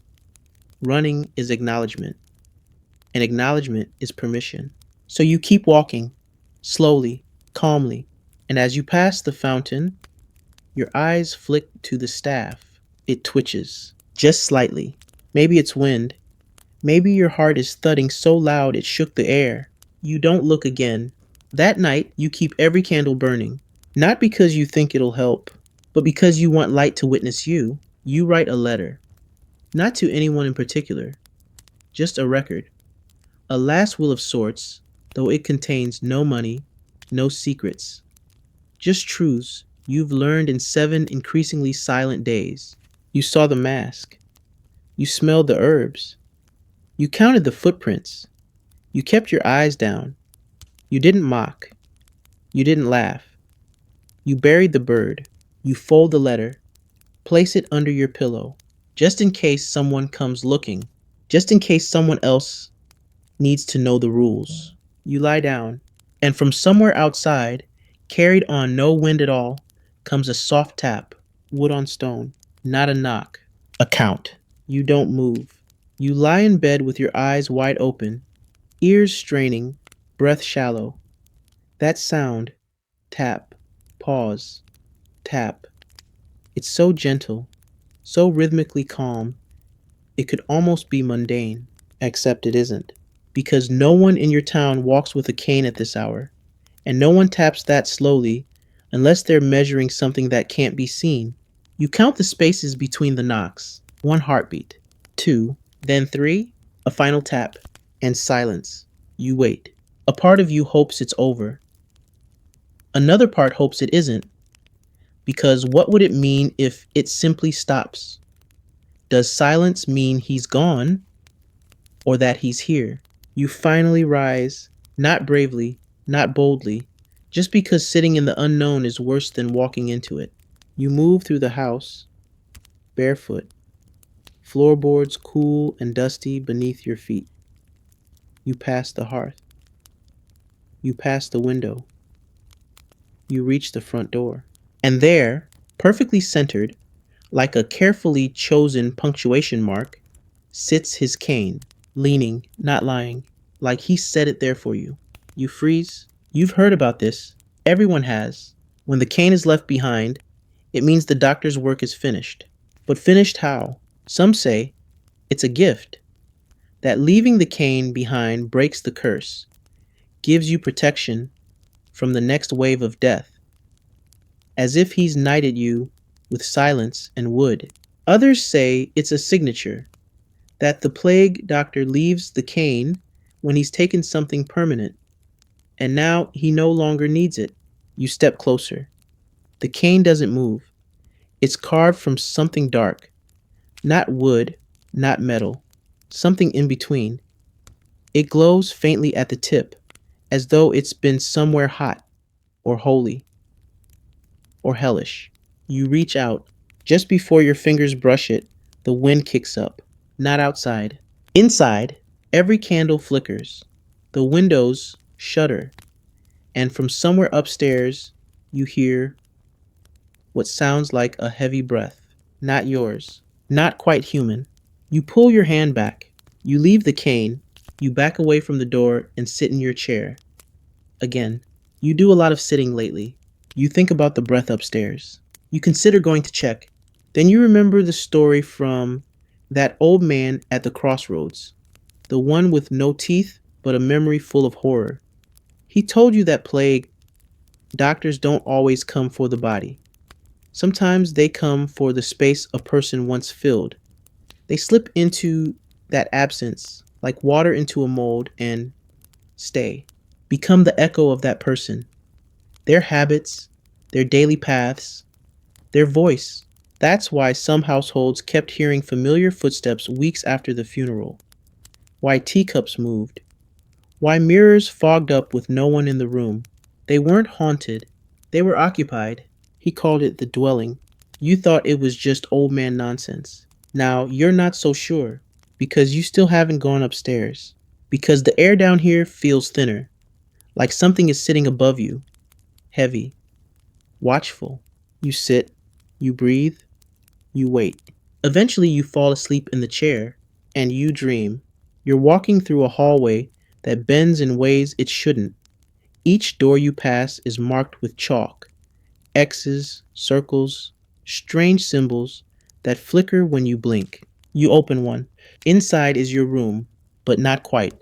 Running is acknowledgement. And acknowledgement is permission. So you keep walking, slowly, calmly, and as you pass the fountain, your eyes flick to the staff. It twitches, just slightly. Maybe it's wind. Maybe your heart is thudding so loud it shook the air. You don't look again. That night, you keep every candle burning. Not because you think it'll help, but because you want light to witness you. You write a letter. Not to anyone in particular. Just a record. A last will of sorts, though it contains no money, no secrets. Just truths you've learned in 7 increasingly silent days. You saw the mask. You smelled the herbs. You counted the footprints. You kept your eyes down. You didn't mock. You didn't laugh. You buried the bird. You fold the letter. Place it under your pillow, just in case someone comes looking, just in case someone else needs to know the rules. You lie down, and from somewhere outside, carried on no wind at all, comes a soft tap, wood on stone, not a knock, a count. You don't move. You lie in bed with your eyes wide open, ears straining, breath shallow. That sound, tap, pause, tap. It's so gentle, so rhythmically calm, it could almost be mundane, except it isn't. Because no one in your town walks with a cane at this hour, and no one taps that slowly unless they're measuring something that can't be seen. You count the spaces between the knocks. 1 heartbeat, 2, then 3, a final tap, and silence. You wait. A part of you hopes it's over. Another part hopes it isn't, because what would it mean if it simply stops? Does silence mean he's gone, or that he's here? You finally rise, not bravely, not boldly, just because sitting in the unknown is worse than walking into it. You move through the house, barefoot, floorboards cool and dusty beneath your feet. You pass the hearth. You pass the window. You reach the front door. And there, perfectly centered, like a carefully chosen punctuation mark, sits his cane, leaning, not lying, like he set it there for you. You freeze. You've heard about this. Everyone has. When the cane is left behind, it means the doctor's work is finished. But finished how? Some say it's a gift. That leaving the cane behind breaks the curse, gives you protection from the next wave of death, as if he's knighted you with silence and wood. Others say it's a signature, that the plague doctor leaves the cane when he's taken something permanent, and now he no longer needs it. You step closer. The cane doesn't move. It's carved from something dark, not wood, not metal, something in between. It glows faintly at the tip, as though it's been somewhere hot, or holy, or hellish. You reach out. Just before your fingers brush it, the wind kicks up. Not outside. Inside, every candle flickers. The windows shudder. And from somewhere upstairs, you hear what sounds like a heavy breath. Not yours. Not quite human. You pull your hand back. You leave the cane. You back away from the door and sit in your chair. Again, you do a lot of sitting lately. You think about the breath upstairs. You consider going to check. Then you remember the story from that old man at the crossroads, the one with no teeth but a memory full of horror. He told you that plague doctors don't always come for the body. Sometimes they come for the space a person once filled. They slip into that absence like water into a mold and stay, become the echo of that person, their habits, their daily paths, their voice. That's why some households kept hearing familiar footsteps weeks after the funeral, why teacups moved, why mirrors fogged up with no one in the room. They weren't haunted, they were occupied. He called it the dwelling. You thought it was just old man nonsense. Now you're not so sure, because you still haven't gone upstairs, because the air down here feels thinner, like something is sitting above you, heavy, watchful. You sit, you breathe, you wait. Eventually you fall asleep in the chair, and you dream. You're walking through a hallway that bends in ways it shouldn't. Each door you pass is marked with chalk, X's, circles, strange symbols that flicker when you blink. You open one. Inside is your room, but not quite.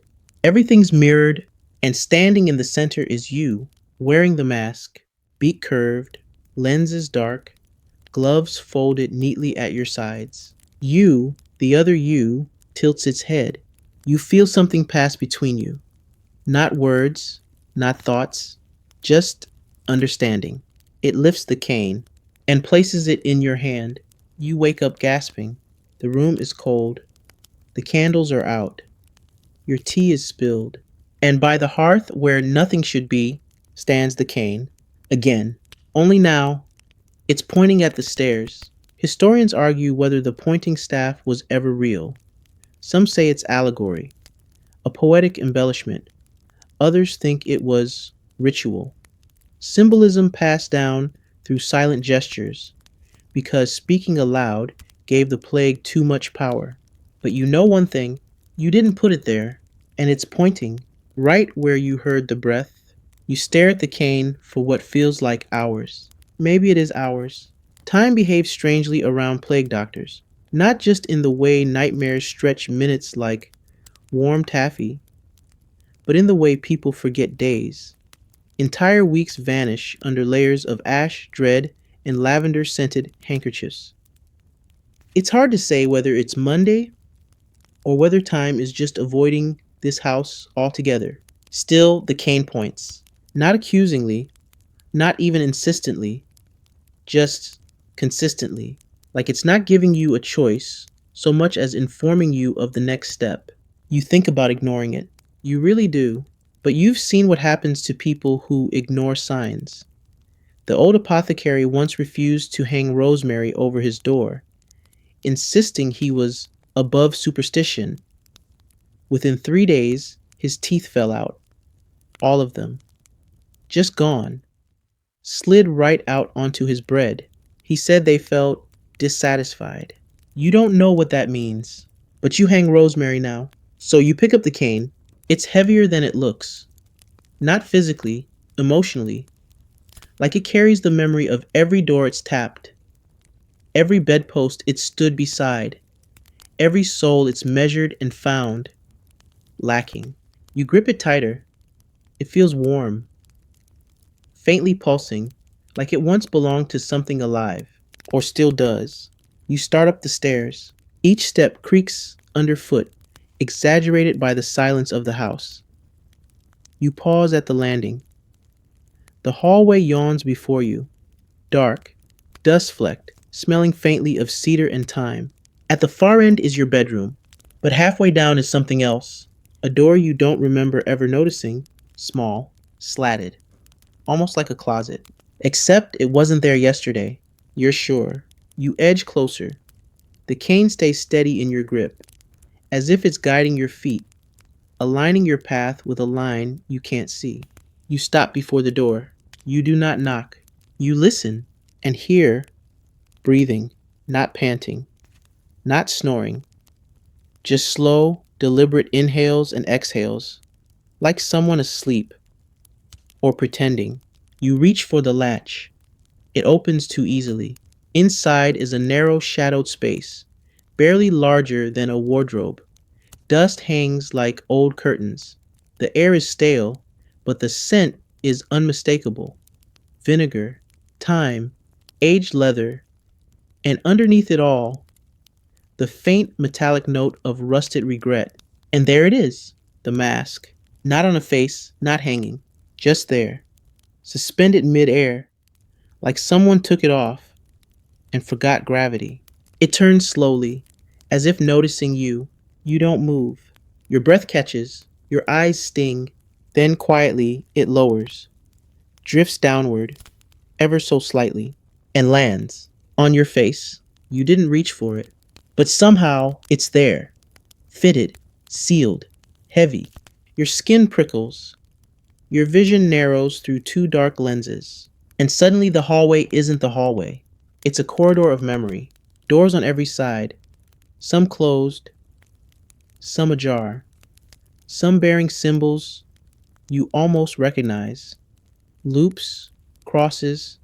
Everything's mirrored, and standing in the center is you, wearing the mask, beak curved, lenses dark, gloves folded neatly at your sides. You, the other you, tilts its head. You feel something pass between you. Not words, not thoughts, just understanding. It lifts the cane and places it in your hand. You wake up gasping. The room is cold. The candles are out. Your tea is spilled. And by the hearth, where nothing should be, stands the cane. Again. Only now, it's pointing at the stairs. Historians argue whether the pointing staff was ever real. Some say it's allegory, a poetic embellishment. Others think it was ritual, symbolism passed down through silent gestures, because speaking aloud gave the plague too much power. But you know one thing, you didn't put it there, and it's pointing right where you heard the breath. You stare at the cane for what feels like hours. Maybe it is hours. Time behaves strangely around plague doctors, not just in the way nightmares stretch minutes like warm taffy, but in the way people forget days. Entire weeks vanish under layers of ash, dread, and lavender-scented handkerchiefs. It's hard to say whether it's Monday or whether time is just avoiding this house altogether. Still, the cane points. Not accusingly, not even insistently, just consistently. Like it's not giving you a choice so much as informing you of the next step. You think about ignoring it. You really do. But you've seen what happens to people who ignore signs. The old apothecary once refused to hang rosemary over his door, insisting he was above superstition. Within 3 days, his teeth fell out, all of them, just gone, slid right out onto his bread. He said they felt dissatisfied. You don't know what that means, but you hang rosemary now. So you pick up the cane. It's heavier than it looks. Not physically, emotionally. Like it carries the memory of every door it's tapped, every bedpost it stood beside, every soul it's measured and found lacking. You grip it tighter. It feels warm, faintly pulsing, like it once belonged to something alive, or still does. You start up the stairs. Each step creaks underfoot, exaggerated by the silence of the house. You pause at the landing. The hallway yawns before you, dark, dust flecked, smelling faintly of cedar and thyme. At the far end is your bedroom, but halfway down is something else. A door you don't remember ever noticing, small, slatted, almost like a closet. Except it wasn't there yesterday. You're sure. You edge closer. The cane stays steady in your grip, as if it's guiding your feet, aligning your path with a line you can't see. You stop before the door. You do not knock. You listen and hear breathing, not panting, not snoring, just slow, deliberate inhales and exhales, like someone asleep or pretending. You reach for the latch. It opens too easily. Inside is a narrow, shadowed space, barely larger than a wardrobe. Dust hangs like old curtains. The air is stale, but the scent is unmistakable. Vinegar, thyme, aged leather, and underneath it all, the faint metallic note of rusted regret. And there it is, the mask. Not on a face, not hanging, just there, suspended midair, like someone took it off and forgot gravity. It turns slowly, as if noticing you. You don't move. Your breath catches, your eyes sting, then quietly it lowers, drifts downward, ever so slightly, and lands on your face. You didn't reach for it, but somehow it's there, fitted, sealed, heavy. Your skin prickles, your vision narrows through two dark lenses, and suddenly the hallway isn't the hallway. It's a corridor of memory, doors on every side, some closed, some ajar, some bearing symbols you almost recognize. Loops, crosses,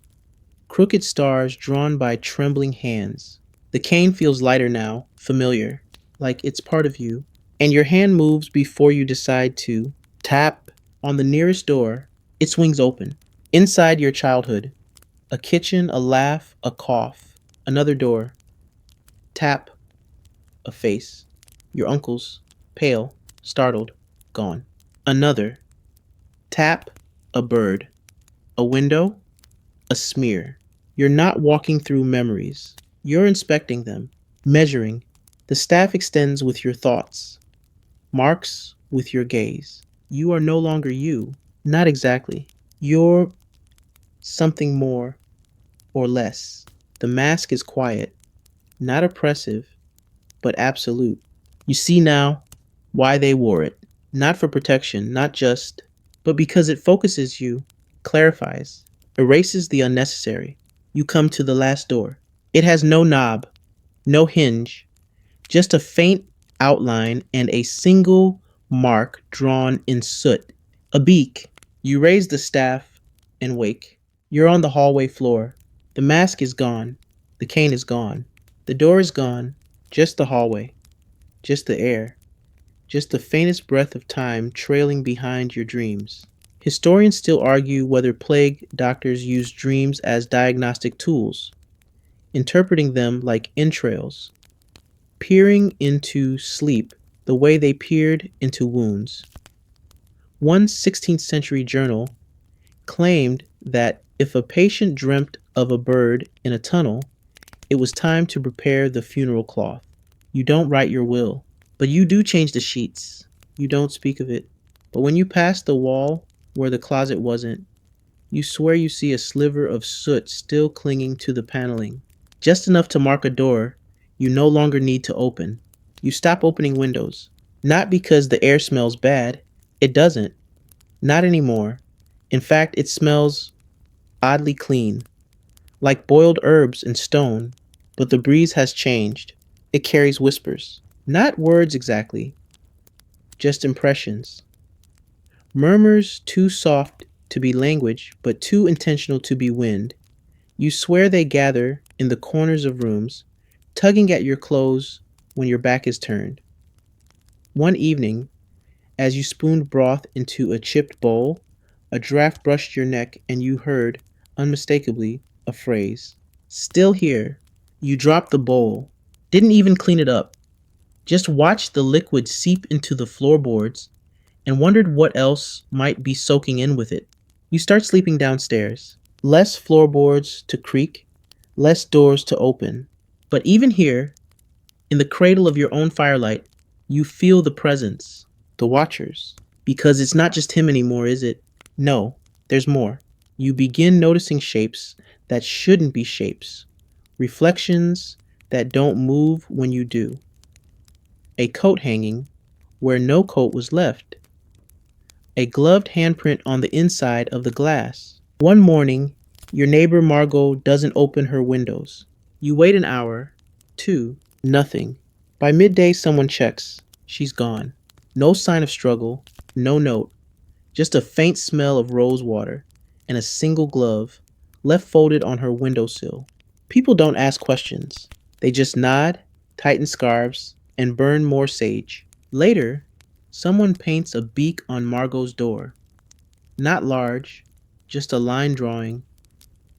crooked stars drawn by trembling hands. The cane feels lighter now, familiar, like it's part of you, and your hand moves before you decide to. Tap on the nearest door. It swings open. Inside your childhood, a kitchen, a laugh, a cough. Another door. Tap, a face. Your uncle's, pale, startled, gone. Another. Tap, a bird. A window, a smear. You're not walking through memories. You're inspecting them, measuring. The staff extends with your thoughts, marks with your gaze. You are no longer you. Not exactly. You're something more or less. The mask is quiet, not oppressive, but absolute. You see now why they wore it. Not for protection, not just, but because it focuses you, clarifies, erases the unnecessary. You come to the last door. It has no knob, no hinge, just a faint outline and a single mark drawn in soot. A beak. You raise the staff and wake. You're on the hallway floor. The mask is gone. The cane is gone. The door is gone. Just the hallway. Just the air. Just the faintest breath of time trailing behind your dreams. Historians still argue whether plague doctors used dreams as diagnostic tools, interpreting them like entrails, peering into sleep the way they peered into wounds. One 16th century journal claimed that if a patient dreamt of a bird in a tunnel, it was time to prepare the funeral cloth. You don't write your will, but you do change the sheets. You don't speak of it. But when you pass the wall where the closet wasn't, you swear you see a sliver of soot still clinging to the paneling, just enough to mark a door you no longer need to open. You stop opening windows. Not because the air smells bad. It doesn't. Not anymore. In fact, it smells oddly clean, like boiled herbs and stone. But the breeze has changed. It carries whispers. Not words exactly, just impressions. Murmurs too soft to be language, but too intentional to be wind. You swear they gather in the corners of rooms, tugging at your clothes when your back is turned. One evening, as you spooned broth into a chipped bowl, a draft brushed your neck and you heard, unmistakably, a phrase. Still here. You dropped the bowl, didn't even clean it up, just watched the liquid seep into the floorboards and wondered what else might be soaking in with it. You start sleeping downstairs. Less floorboards to creak, less doors to open. But even here, in the cradle of your own firelight, you feel the presence, the watchers. Because it's not just him anymore, is it? No, there's more. You begin noticing shapes that shouldn't be shapes, reflections that don't move when you do. A coat hanging where no coat was left. A gloved handprint on the inside of the glass. One morning, your neighbor Margot doesn't open her windows. You wait an hour, two, nothing. By midday, someone checks. She's gone. No sign of struggle, no note, just a faint smell of rose water and a single glove left folded on her windowsill. People don't ask questions. They just nod, tighten scarves, and burn more sage. Later, someone paints a beak on Margot's door. Not large, just a line drawing,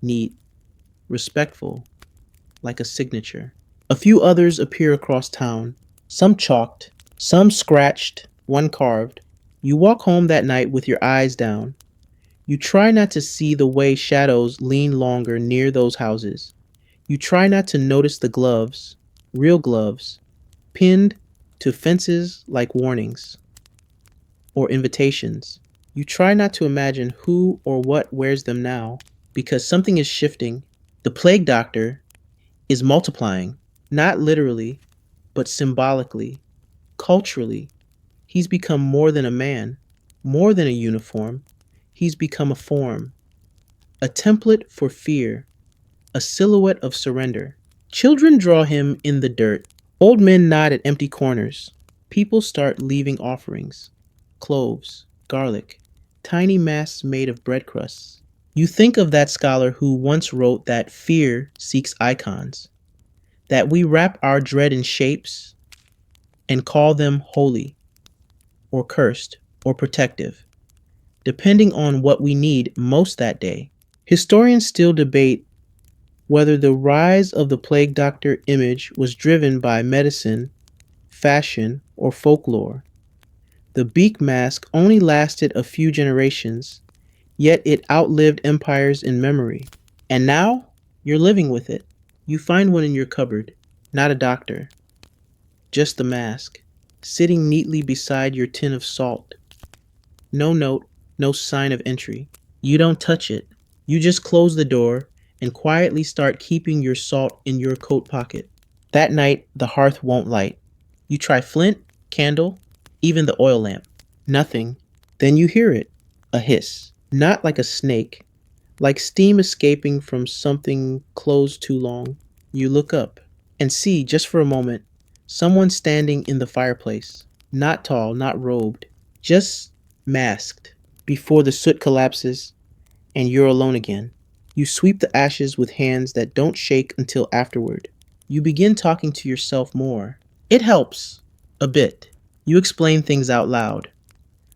neat, respectful, like a signature. A few others appear across town, some chalked, some scratched, one carved. You walk home that night with your eyes down. You try not to see the way shadows lean longer near those houses. You try not to notice the gloves, real gloves, pinned to fences like warnings or invitations. You try not to imagine who or what wears them now because something is shifting. The plague doctor is multiplying, not literally, but symbolically, culturally. He's become more than a man, more than a uniform. He's become a form, a template for fear, a silhouette of surrender. Children draw him in the dirt. Old men nod at empty corners. People start leaving offerings, cloves, garlic, tiny masks made of bread crusts. You think of that scholar who once wrote that fear seeks icons, that we wrap our dread in shapes and call them holy, or cursed, or protective, depending on what we need most that day. Historians still debate whether the rise of the plague doctor image was driven by medicine, fashion, or folklore. The beak mask only lasted a few generations, yet it outlived empires in memory. And now, you're living with it. You find one in your cupboard, not a doctor, just the mask, sitting neatly beside your tin of salt. No note, no sign of entry. You don't touch it. You just close the door and quietly start keeping your salt in your coat pocket. That night, the hearth won't light. You try flint, candle, even the oil lamp. Nothing. Then you hear it. A hiss. Not like a snake, like steam escaping from something closed too long. You look up and see, just for a moment, someone standing in the fireplace. Not tall, not robed, just masked. Before the soot collapses and you're alone again. You sweep the ashes with hands that don't shake until afterward. You begin talking to yourself more. It helps. A bit. You explain things out loud.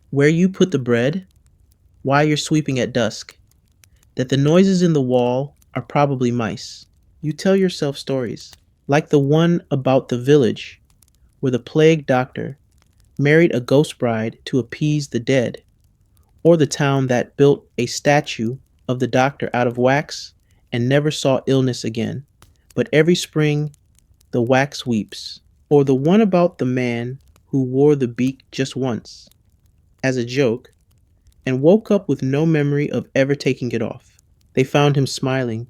Where you put the bread, why you're sweeping at dusk, that the noises in the wall are probably mice. You tell yourself stories, like the one about the village where the plague doctor married a ghost bride to appease the dead, or the town that built a statue of the doctor out of wax and never saw illness again. But every spring, the wax weeps. Or the one about the man who wore the beak just once, as a joke, and woke up with no memory of ever taking it off. They found him smiling,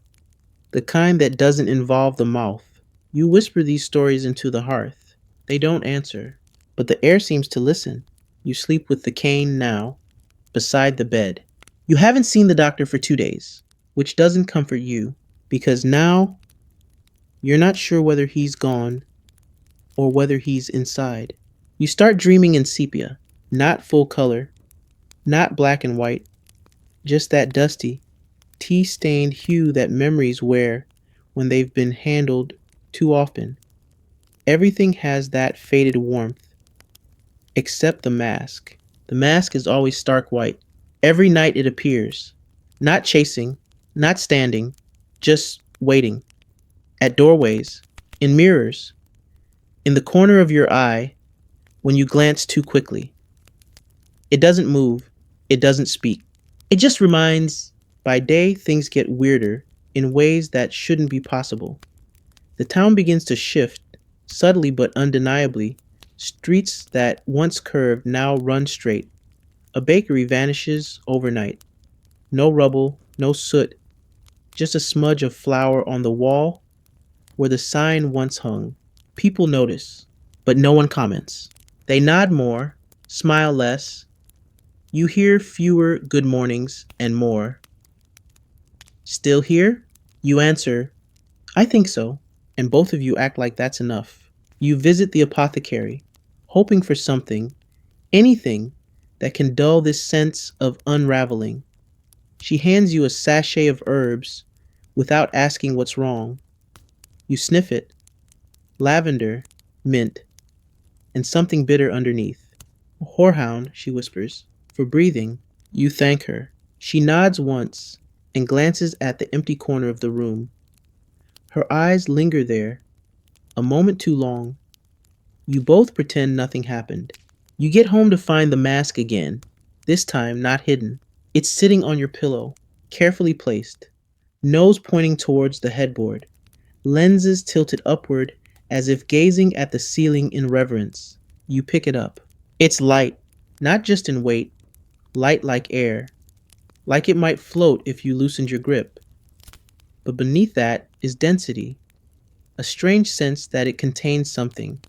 the kind that doesn't involve the mouth. You whisper these stories into the hearth. They don't answer, but the air seems to listen. You sleep with the cane now, beside the bed. You haven't seen the doctor for 2 days, which doesn't comfort you, because now you're not sure whether he's gone or whether he's inside. You start dreaming in sepia, not full color, not black and white, just that dusty, tea stained hue that memories wear when they've been handled too often. Everything has that faded warmth, except the mask. The mask is always stark white. Every night it appears, not chasing, not standing, just waiting. At doorways, in mirrors, in the corner of your eye when you glance too quickly. It doesn't move, it doesn't speak. It just reminds, by day things get weirder in ways that shouldn't be possible. The town begins to shift, subtly but undeniably. Streets that once curved now run straight. A bakery vanishes overnight. No rubble, no soot, just a smudge of flour on the wall where the sign once hung. People notice, but no one comments. They nod more, smile less. You hear fewer good mornings and more. Still here? You answer, I think so, and both of you act like that's enough. You visit the apothecary, hoping for something, anything, that can dull this sense of unraveling. She hands you a sachet of herbs without asking what's wrong. You sniff it. Lavender, mint, and something bitter underneath. Whorehound, she whispers. For breathing, you thank her. She nods once and glances at the empty corner of the room. Her eyes linger there, a moment too long. You both pretend nothing happened. You get home to find the mask again, this time not hidden. It's sitting on your pillow, carefully placed, nose pointing towards the headboard, lenses tilted upward as if gazing at the ceiling in reverence. You pick it up. It's light, not just in weight, light like air, like it might float if you loosened your grip. But beneath that is density, a strange sense that it contains something.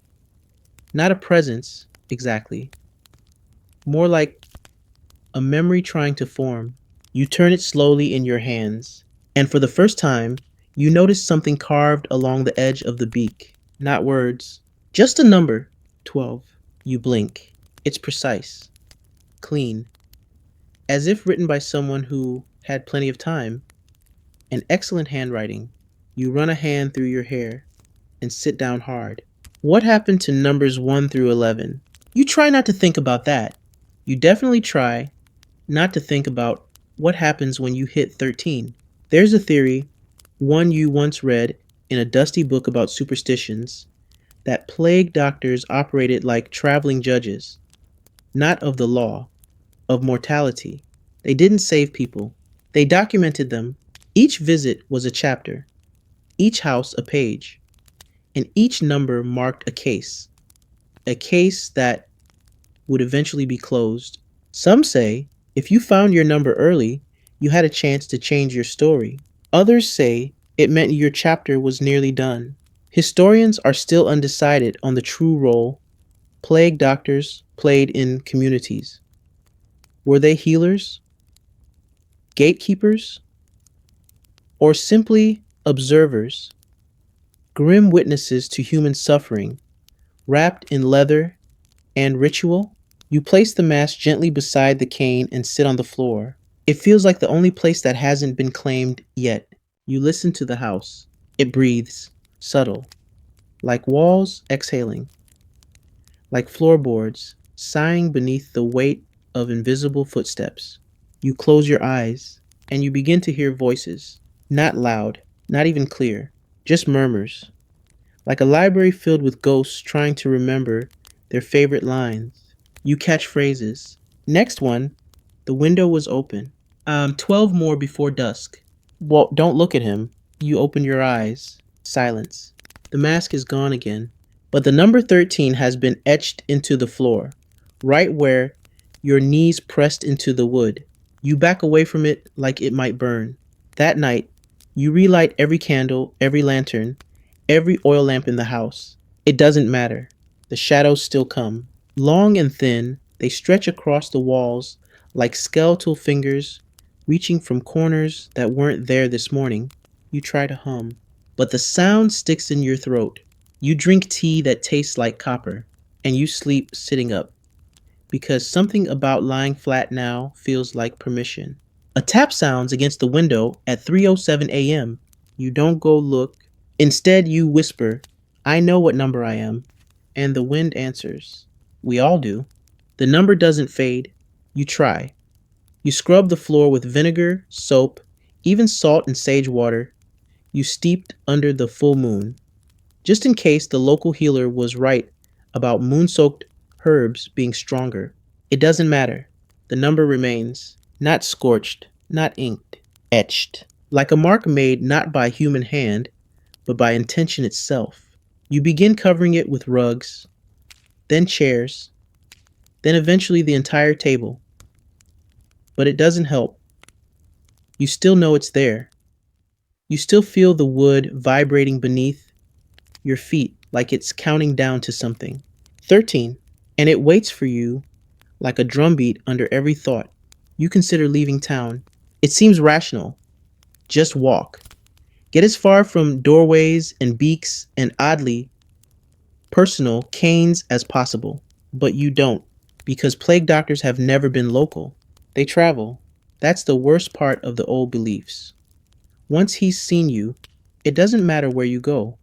Not a presence, exactly. More like a memory trying to form. You turn it slowly in your hands, and for the first time, you notice something carved along the edge of the beak. Not words, just a number, 12. You blink. It's precise, clean, as if written by someone who had plenty of time. An excellent handwriting. You run a hand through your hair and sit down hard. What happened to numbers 1 through 11? You try not to think about that. You definitely try not to think about what happens when you hit 13. There's a theory, one you once read in a dusty book about superstitions, that plague doctors operated like traveling judges, not of the law, of mortality. They didn't save people. They documented them. Each visit was a chapter, each house a page, and each number marked a case that would eventually be closed. Some say if you found your number early, you had a chance to change your story. Others say it meant your chapter was nearly done. Historians are still undecided on the true role plague doctors played in communities. Were they healers, gatekeepers, or simply observers, grim witnesses to human suffering, wrapped in leather and ritual? You place the mask gently beside the cane and sit on the floor. It feels like the only place that hasn't been claimed yet. You listen to the house. It breathes, subtle, like walls exhaling, like floorboards sighing beneath the weight of invisible footsteps. You close your eyes, and you begin to hear voices, not loud, not even clear, just murmurs, like a library filled with ghosts trying to remember their favorite lines. You catch phrases. Next one, the window was open. 12 more before dusk. Well, don't look at him. You open your eyes. Silence. The mask is gone again, but the number 13 has been etched into the floor, right where your knees pressed into the wood. You back away from it like it might burn. That night, you relight every candle, every lantern, every oil lamp in the house. It doesn't matter. The shadows still come. Long and thin, they stretch across the walls like skeletal fingers reaching from corners that weren't there this morning. You try to hum, but the sound sticks in your throat. You drink tea that tastes like copper, and you sleep sitting up, because something about lying flat now feels like permission. A tap sounds against the window at 3:07 a.m. You don't go look. Instead, you whisper, "I know what number I am." And the wind answers. We all do. The number doesn't fade. You try. You scrub the floor with vinegar, soap, even salt and sage water. You steeped under the full moon, just in case the local healer was right about moon-soaked herbs being stronger. It doesn't matter. The number remains, not scorched, not inked, etched, like a mark made not by human hand, but by intention itself. You begin covering it with rugs, then chairs, then eventually the entire table. But it doesn't help. You still know it's there. You still feel the wood vibrating beneath your feet like it's counting down to something. 13. And it waits for you like a drumbeat under every thought. You consider leaving town. It seems rational. Just walk. Get as far from doorways and beaks and oddly personal canes as possible. But you don't, because plague doctors have never been local. They travel. That's the worst part of the old beliefs. Once he's seen you, it doesn't matter where you go.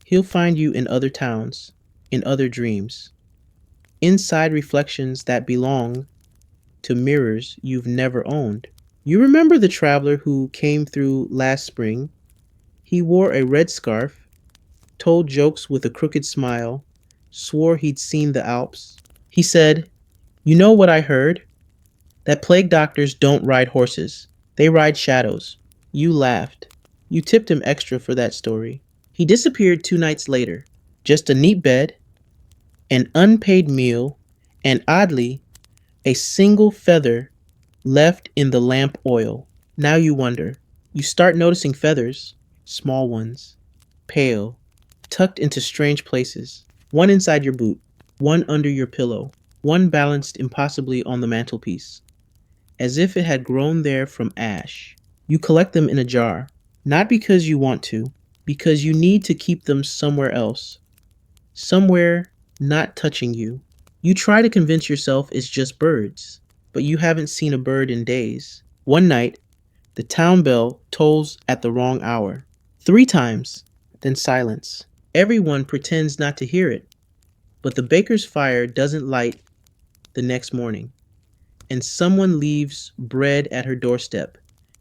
He'll find you in other towns, in other dreams, inside reflections that belong to mirrors you've never owned. You remember the traveler who came through last spring? He wore a red scarf, told jokes with a crooked smile, swore he'd seen the Alps. He said, "You know what I heard? That plague doctors don't ride horses. They ride shadows." You laughed. You tipped him extra for that story. He disappeared 2 nights later. Just a neat bed, an unpaid meal, and oddly, a single feather left in the lamp oil. Now you wonder. You start noticing feathers, small ones, pale, tucked into strange places. One inside your boot, one under your pillow, one balanced impossibly on the mantelpiece, as if it had grown there from ash. You collect them in a jar, not because you want to, because you need to keep them somewhere else, somewhere not touching you. You try to convince yourself it's just birds, but you haven't seen a bird in days. One night, the town bell tolls at the wrong hour. 3 times, then silence. Everyone pretends not to hear it, but the baker's fire doesn't light the next morning, and someone leaves bread at her doorstep,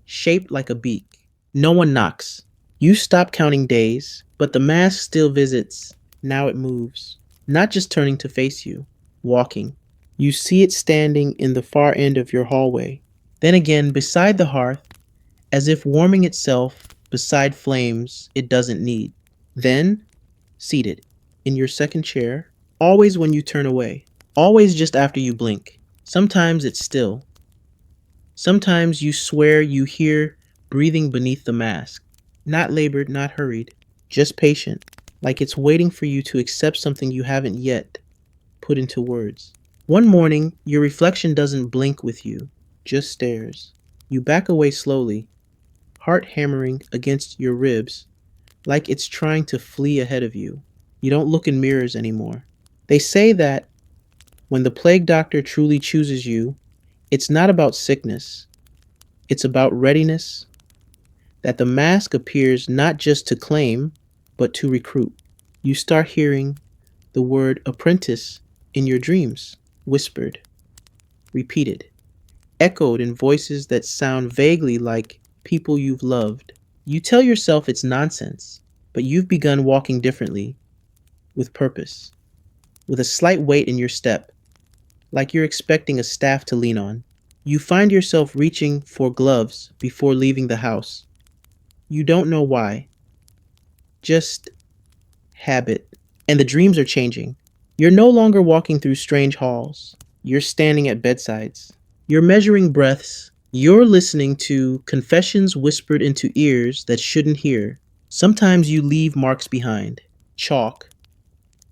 shaped like a beak. No one knocks. You stop counting days, but the mask still visits. Now it moves, not just turning to face you, walking. You see it standing in the far end of your hallway, then again beside the hearth, as if warming itself beside flames it doesn't need. Then, seated in your second chair, always when you turn away, always just after you blink. Sometimes it's still. Sometimes you swear you hear breathing beneath the mask. Not labored, not hurried, just patient, like it's waiting for you to accept something you haven't yet put into words. One morning, your reflection doesn't blink with you, just stares. You back away slowly, heart hammering against your ribs, like it's trying to flee ahead of you. You don't look in mirrors anymore. They say that when the plague doctor truly chooses you, it's not about sickness. It's about readiness. That the mask appears not just to claim, but to recruit. You start hearing the word apprentice in your dreams, whispered, repeated, echoed in voices that sound vaguely like people you've loved. You tell yourself it's nonsense, but you've begun walking differently, with purpose, with a slight weight in your step, like you're expecting a staff to lean on. You find yourself reaching for gloves before leaving the house. You don't know why. Just habit. And the dreams are changing. You're no longer walking through strange halls. You're standing at bedsides. You're measuring breaths. You're listening to confessions whispered into ears that shouldn't hear. Sometimes you leave marks behind. Chalk.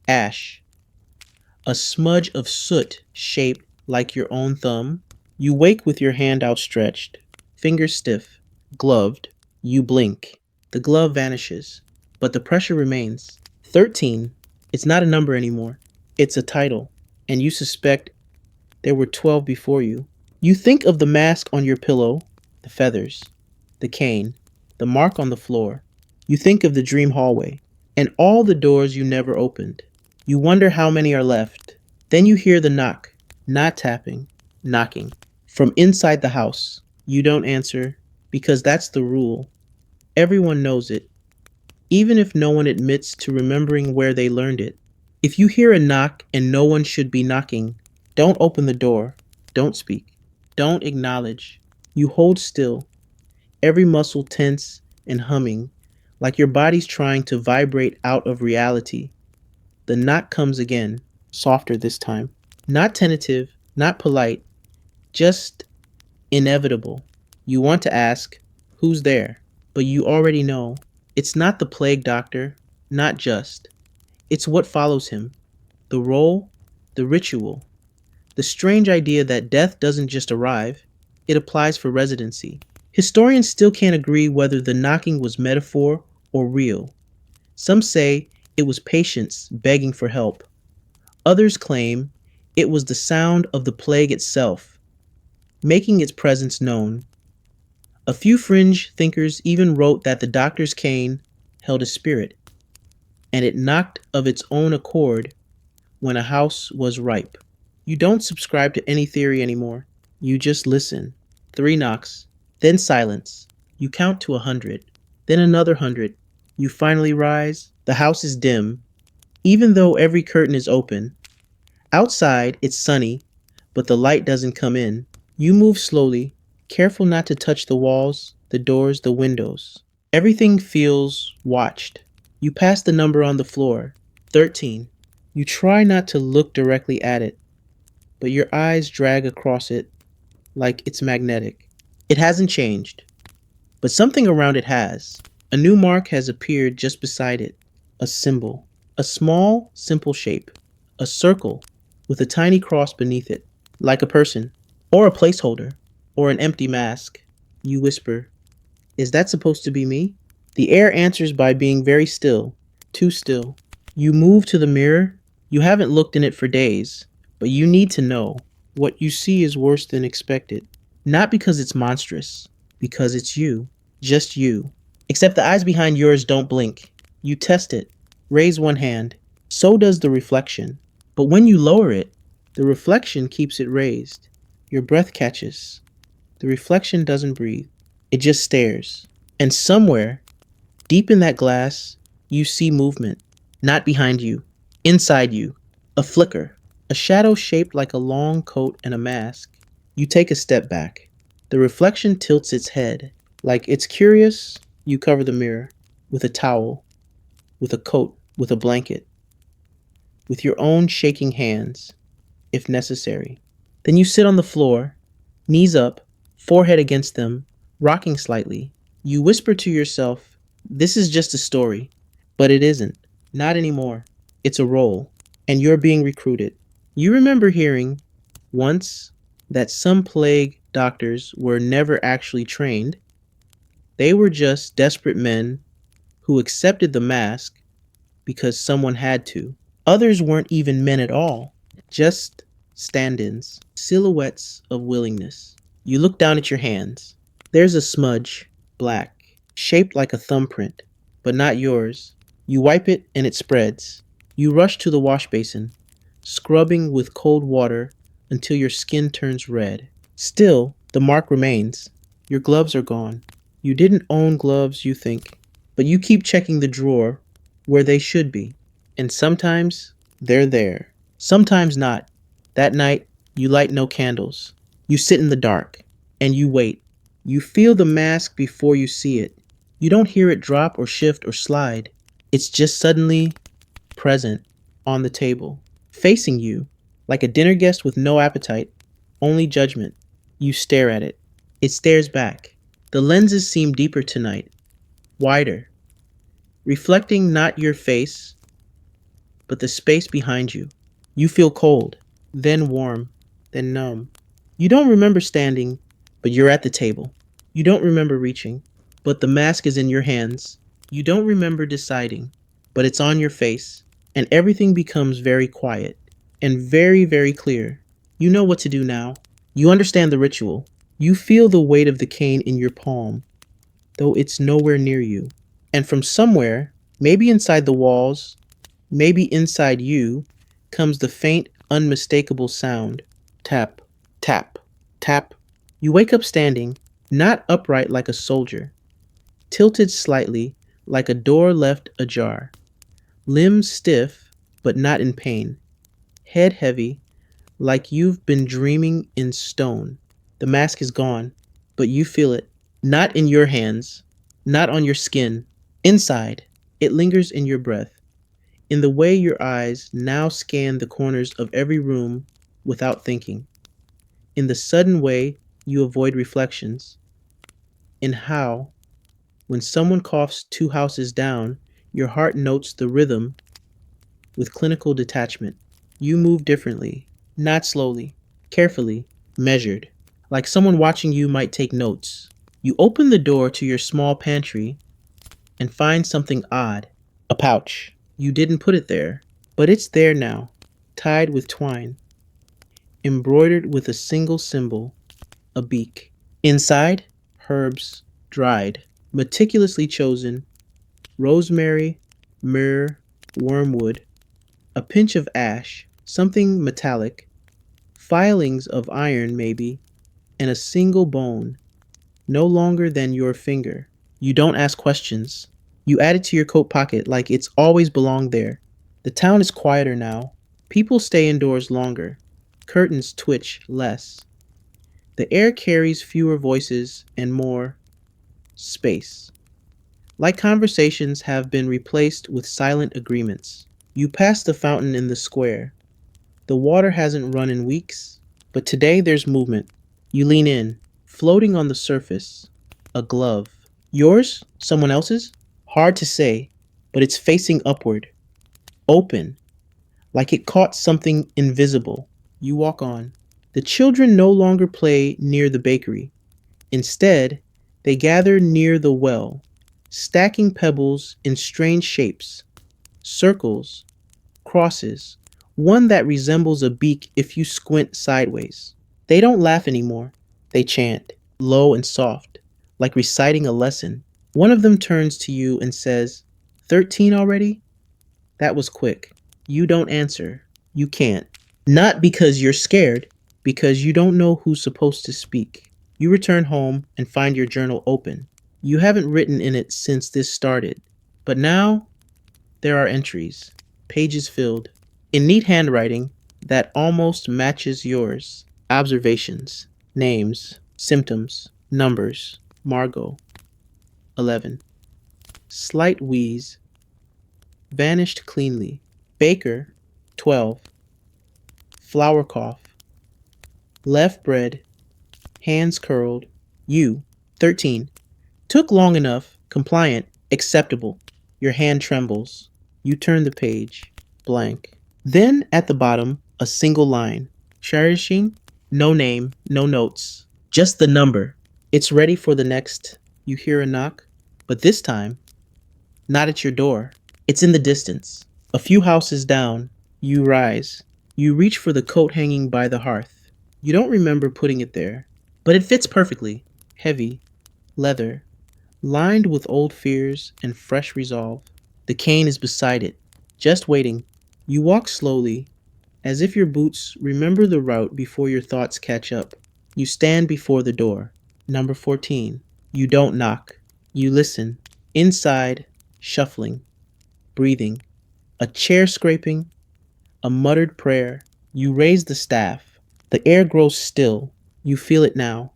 Ash. a smudge of soot shaped like your own thumb. You wake with your hand outstretched, fingers stiff, gloved. You blink. The glove vanishes, but the pressure remains. 13. It's not a number anymore. It's a title, and you suspect there were 12 before you. You think of the mask on your pillow, the feathers, the cane, the mark on the floor. You think of the dream hallway, and all the doors you never opened. You wonder how many are left. Then you hear the knock, not tapping, knocking, from inside the house. You don't answer, because that's the rule. Everyone knows it, even if no one admits to remembering where they learned it. If you hear a knock and no one should be knocking, don't open the door. Don't speak. Don't acknowledge. You hold still, every muscle tense and humming, like your body's trying to vibrate out of reality. The knock comes again, softer this time. Not tentative, not polite, just inevitable. You want to ask, who's there? But you already know. It's not the plague doctor, not just. It's what follows him. The role, the ritual, the strange idea that death doesn't just arrive, it applies for residency. Historians still can't agree whether the knocking was metaphor or real. Some say it was patience begging for help. Others claim it was the sound of the plague itself, making its presence known. A few fringe thinkers even wrote that the doctor's cane held a spirit, and it knocked of its own accord when a house was ripe. You don't subscribe to any theory anymore. You just listen. 3 knocks, then silence. You count to 100, then another 100. You finally rise. The house is dim, even though every curtain is open. Outside, it's sunny, but the light doesn't come in. You move slowly, careful not to touch the walls, the doors, the windows. Everything feels watched. You pass the number on the floor, 13. You try not to look directly at it, but your eyes drag across it like it's magnetic. It hasn't changed, but something around it has. A new mark has appeared just beside it. A symbol. A small, simple shape. A circle with a tiny cross beneath it, like a person, or a placeholder, or an empty mask. You whisper, "Is that supposed to be me?" The air answers by being very still, too still. You move to the mirror. You haven't looked in it for days, but you need to know. What you see is worse than expected. Not because it's monstrous, because it's you. Just you. Except the eyes behind yours don't blink. You test it. Raise one hand. So does the reflection. But when you lower it, the reflection keeps it raised. Your breath catches. The reflection doesn't breathe. It just stares. And somewhere, deep in that glass, you see movement. Not behind you. Inside you. A flicker. A shadow shaped like a long coat and a mask. You take a step back. The reflection tilts its head. Like it's curious, you cover the mirror. With a towel. With a coat. With a blanket. With your own shaking hands, if necessary. Then you sit on the floor, knees up, forehead against them, rocking slightly. You whisper to yourself, "This is just a story." But it isn't. Not anymore. It's a role. And you're being recruited. You remember hearing, once, that some plague doctors were never actually trained. They were just desperate men who accepted the mask because someone had to. Others weren't even men at all, just stand-ins, silhouettes of willingness. You look down at your hands. There's a smudge, black, shaped like a thumbprint, but not yours. You wipe it and it spreads. You rush to the wash basin, scrubbing with cold water until your skin turns red. Still, the mark remains. Your gloves are gone. You didn't own gloves, you think, but you keep checking the drawer where they should be. And sometimes they're there, sometimes not. That night, you light no candles. You sit in the dark, and you wait. You feel the mask before you see it. You don't hear it drop or shift or slide. It's just suddenly present on the table, facing you, like a dinner guest with no appetite, only judgment. You stare at it. It stares back. The lenses seem deeper tonight, wider, reflecting not your face, but the space behind you. You feel cold, then warm, then numb. You don't remember standing, but you're at the table. You don't remember reaching, but the mask is in your hands. You don't remember deciding, but it's on your face, and everything becomes very quiet and very, very clear. You know what to do now. You understand the ritual. You feel the weight of the cane in your palm, though it's nowhere near you. And from somewhere, maybe inside the walls, maybe inside you, comes the faint, unmistakable sound. Tap, tap, tap. You wake up standing, not upright like a soldier, tilted slightly like a door left ajar, limbs stiff but not in pain, head heavy like you've been dreaming in stone. The mask is gone, but you feel it, not in your hands, not on your skin. Inside, it lingers in your breath, in the way your eyes now scan the corners of every room without thinking, in the sudden way you avoid reflections, in how, when someone coughs 2 houses down, your heart notes the rhythm with clinical detachment. You move differently, not slowly, carefully, measured, like someone watching you might take notes. You open the door to your small pantry and find something odd. A pouch. You didn't put it there, but it's there now, tied with twine, embroidered with a single symbol, a beak. Inside, herbs, dried, meticulously chosen, rosemary, myrrh, wormwood, a pinch of ash, something metallic, filings of iron maybe, and a single bone, no longer than your finger. You don't ask questions. You add it to your coat pocket like it's always belonged there. The town is quieter now. People stay indoors longer. Curtains twitch less. The air carries fewer voices and more space. Like conversations have been replaced with silent agreements. You pass the fountain in the square. The water hasn't run in weeks, but today there's movement. You lean in, floating on the surface. A glove. Yours? Someone else's? Hard to say, but it's facing upward. Open, like it caught something invisible. You walk on. The children no longer play near the bakery. Instead, they gather near the well, stacking pebbles in strange shapes, circles, crosses, one that resembles a beak if you squint sideways. They don't laugh anymore. They chant, low and soft, like reciting a lesson. One of them turns to you and says, 13 already? That was quick. You don't answer. You can't. Not because you're scared, because you don't know who's supposed to speak. You return home and find your journal open. You haven't written in it since this started, but now there are entries, pages filled, in neat handwriting that almost matches yours. Observations, names, symptoms, numbers. Margot, 11. Slight wheeze, vanished cleanly. Baker, 12. Flour cough. Left bread, hands curled. You, 13. Took long enough, compliant, acceptable. Your hand trembles. You turn the page, blank. Then at the bottom, a single line. Cherishing, no name, no notes, just the number. It's ready for the next. You hear a knock, but this time, not at your door. It's in the distance. A few houses down, you rise. You reach for the coat hanging by the hearth. You don't remember putting it there, but it fits perfectly. Heavy, leather, lined with old fears and fresh resolve. The cane is beside it, just waiting. You walk slowly, as if your boots remember the route before your thoughts catch up. You stand before the door. Number 14. You don't knock. You listen. Inside, shuffling, breathing, a chair scraping, a muttered prayer. You raise the staff. The air grows still. You feel it now.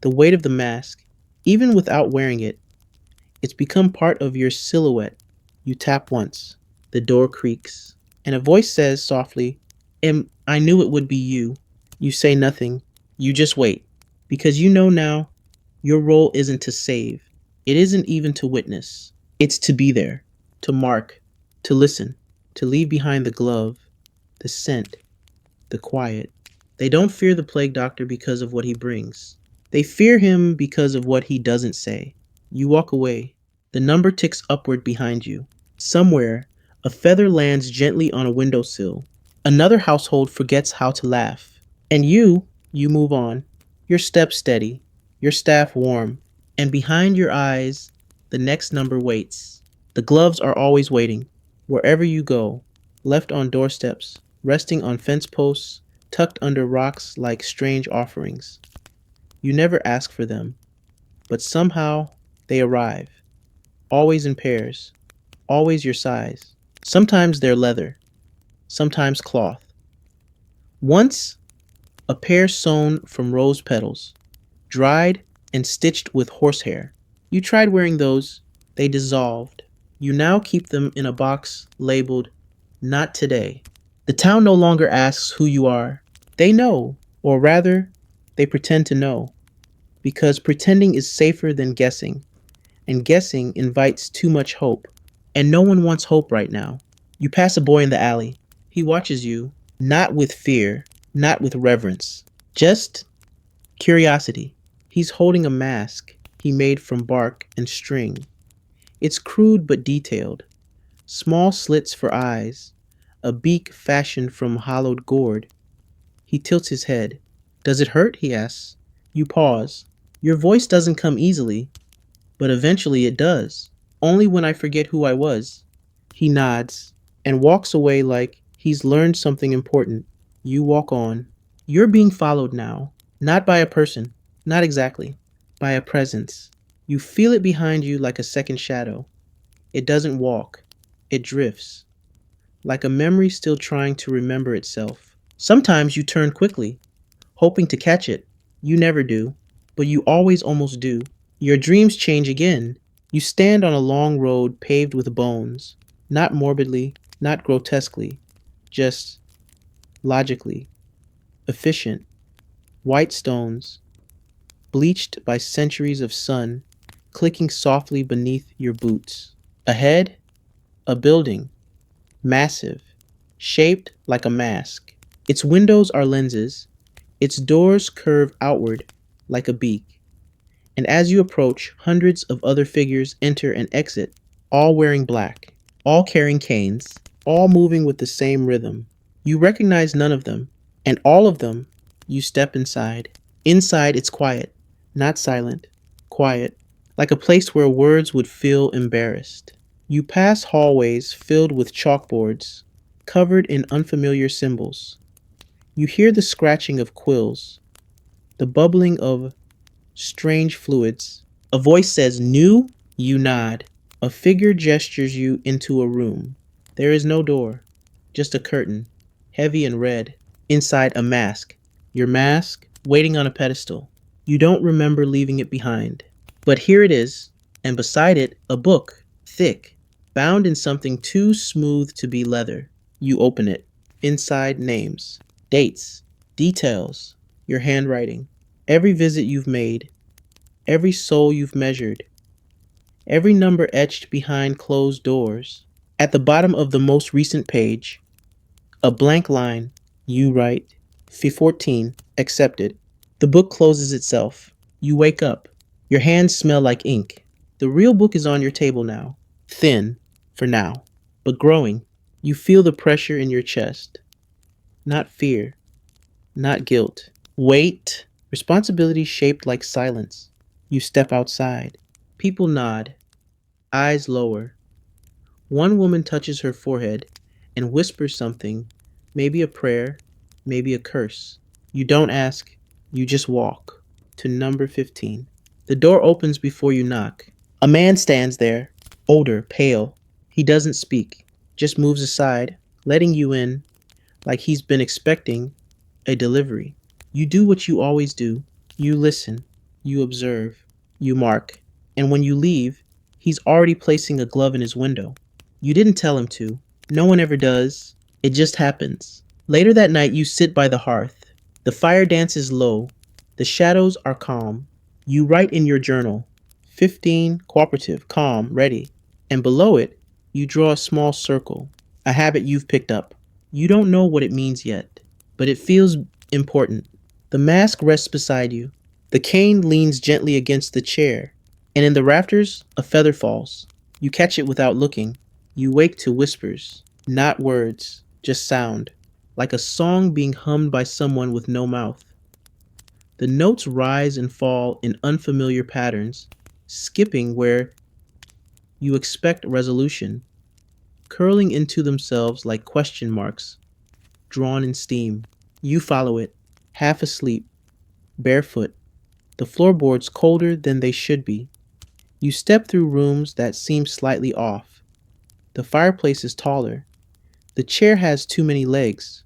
The weight of the mask, even without wearing it, it's become part of your silhouette. You tap once. The door creaks, and a voice says softly, I knew it would be you. You say nothing. You just wait, because you know now your role isn't to save. It isn't even to witness. It's to be there, to mark, to listen, to leave behind the glove, the scent, the quiet. They don't fear the plague doctor because of what he brings. They fear him because of what he doesn't say. You walk away. The number ticks upward behind you. Somewhere, a feather lands gently on a windowsill. Another household forgets how to laugh. And you move on. Your step steady, your staff warm, and behind your eyes, the next number waits. The gloves are always waiting. Wherever you go, left on doorsteps, resting on fence posts, tucked under rocks like strange offerings. You never ask for them, but somehow they arrive, always in pairs, always your size. Sometimes they're leather, sometimes cloth. Once, a pair sewn from rose petals, dried and stitched with horsehair. You tried wearing those, they dissolved. You now keep them in a box labeled, Not Today. The town no longer asks who you are. They know, or rather, they pretend to know, because pretending is safer than guessing, and guessing invites too much hope, and no one wants hope right now. You pass a boy in the alley. He watches you, not with fear, not with reverence, just curiosity. He's holding a mask he made from bark and string. It's crude but detailed. Small slits for eyes, a beak fashioned from hollowed gourd. He tilts his head. Does it hurt? He asks. You pause. Your voice doesn't come easily, but eventually it does. Only when I forget who I was. He nods and walks away like he's learned something important. You walk on. You're being followed now, not by a person, not exactly, by a presence. You feel it behind you like a second shadow. It doesn't walk, it drifts, like a memory still trying to remember itself. Sometimes you turn quickly, hoping to catch it. You never do, but you always almost do. Your dreams change again. You stand on a long road paved with bones, not morbidly, not grotesquely, just logically, efficient, white stones, bleached by centuries of sun, clicking softly beneath your boots. Ahead, a building, massive, shaped like a mask. Its windows are lenses, its doors curve outward like a beak. And as you approach, hundreds of other figures enter and exit, all wearing black, all carrying canes, all moving with the same rhythm. You recognize none of them, and all of them, you step inside. Inside, it's quiet, not silent, quiet, like a place where words would feel embarrassed. You pass hallways filled with chalkboards, covered in unfamiliar symbols. You hear the scratching of quills, the bubbling of strange fluids. A voice says, "New?" You nod. A figure gestures you into a room. There is no door, just a curtain, heavy and red. Inside, a mask. Your mask, waiting on a pedestal. You don't remember leaving it behind. But here it is, and beside it, a book, thick, bound in something too smooth to be leather. You open it. Inside, names, dates, details, your handwriting, every visit you've made, every soul you've measured, every number etched behind closed doors. At the bottom of the most recent page, a blank line. You write, Fee 14, accepted. The book closes itself. You wake up. Your hands smell like ink. The real book is on your table now. Thin, for now, but growing. You feel the pressure in your chest. Not fear, not guilt. Weight, responsibility shaped like silence. You step outside. People nod, eyes lower. One woman touches her forehead and whispers something, maybe a prayer, maybe a curse. You don't ask, you just walk to number 15. The door opens before you knock. A man stands there, older, pale. He doesn't speak, just moves aside, letting you in like he's been expecting a delivery. You do what you always do. You listen, you observe, you mark. And when you leave, he's already placing a glove in his window. You didn't tell him to. No one ever does. It just happens. Later that night, you sit by the hearth. The fire dances low. The shadows are calm. You write in your journal, 15, cooperative, calm, ready. And below it, you draw a small circle, a habit you've picked up. You don't know what it means yet, but it feels important. The mask rests beside you. The cane leans gently against the chair, and in the rafters, a feather falls. You catch it without looking. You wake to whispers, not words, just sound, like a song being hummed by someone with no mouth. The notes rise and fall in unfamiliar patterns, skipping where you expect resolution, curling into themselves like question marks drawn in steam. You follow it, half asleep, barefoot, the floorboards colder than they should be. You step through rooms that seem slightly off. The fireplace is taller. The chair has too many legs.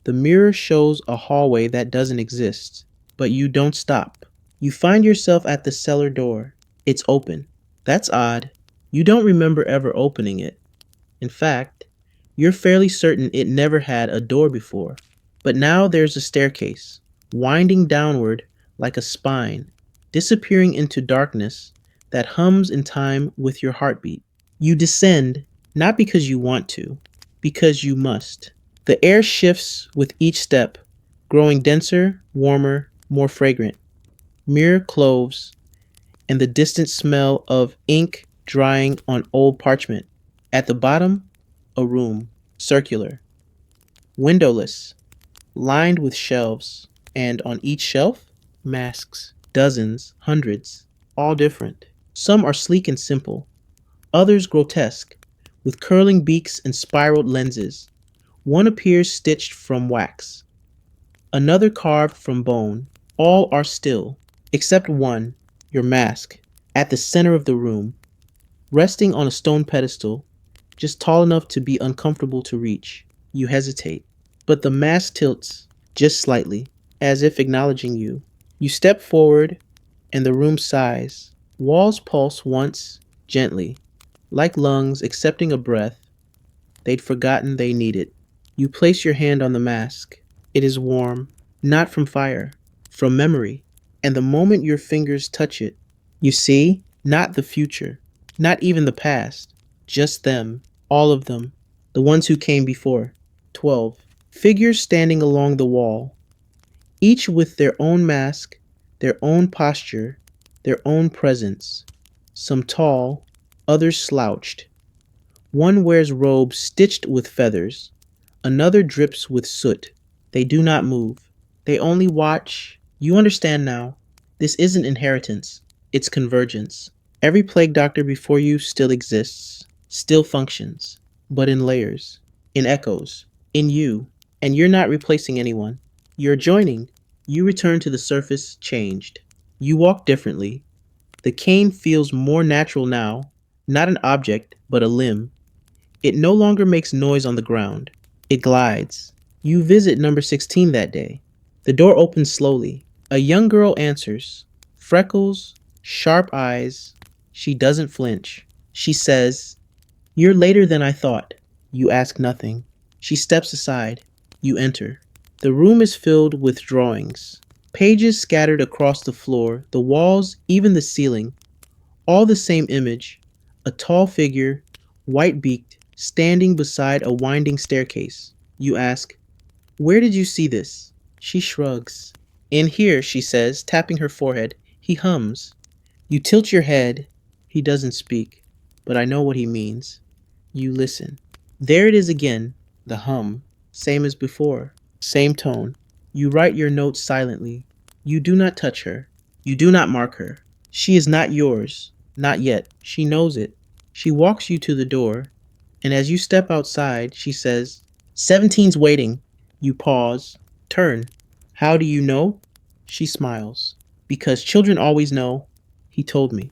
The mirror shows a hallway that doesn't exist. But you don't stop. You find yourself at the cellar door. It's open. That's odd. You don't remember ever opening it. In fact, you're fairly certain it never had a door before. But now there's a staircase, winding downward like a spine, disappearing into darkness that hums in time with your heartbeat. You descend, not because you want to, because you must. The air shifts with each step, growing denser, warmer, more fragrant. Mirror cloves, and the distant smell of ink drying on old parchment. At the bottom, a room, circular, windowless, lined with shelves, and on each shelf, masks, dozens, hundreds, all different. Some are sleek and simple, others grotesque, with curling beaks and spiraled lenses. One appears stitched from wax, another carved from bone. All are still, except one, your mask, at the center of the room, resting on a stone pedestal, just tall enough to be uncomfortable to reach. You hesitate, but the mask tilts, just slightly, as if acknowledging you. You step forward, and the room sighs. Walls pulse once, gently, like lungs accepting a breath they'd forgotten they needed. You place your hand on the mask. It is warm, not from fire, from memory. And the moment your fingers touch it, you see, not the future, not even the past, just them, all of them, the ones who came before. 12. Figures standing along the wall, each with their own mask, their own posture, their own presence. Some tall, others slouched. One wears robes stitched with feathers, another drips with soot. They do not move. They only watch. You understand now. This isn't inheritance, it's convergence. Every plague doctor before you still exists, still functions, but in layers, in echoes, in you. And you're not replacing anyone. You're joining. You return to the surface changed. You walk differently. The cane feels more natural now, not an object, but a limb. It no longer makes noise on the ground. It glides. You visit number 16 that day. The door opens slowly. A young girl answers. Freckles, sharp eyes. She doesn't flinch. She says, "You're later than I thought." You ask nothing. She steps aside. You enter. The room is filled with drawings. Pages scattered across the floor, the walls, even the ceiling. All the same image. A tall figure, white-beaked, standing beside a winding staircase. You ask, "Where did you see this?" She shrugs. "In here," she says, tapping her forehead. He hums. You tilt your head. He doesn't speak, but I know what he means. You listen. There it is again, the hum, same as before, same tone. You write your notes silently. You do not touch her. You do not mark her. She is not yours. Not yet. She knows it. She walks you to the door, and as you step outside, she says, "17's waiting." You pause. Turn. "How do you know?" She smiles. "Because children always know." He told me.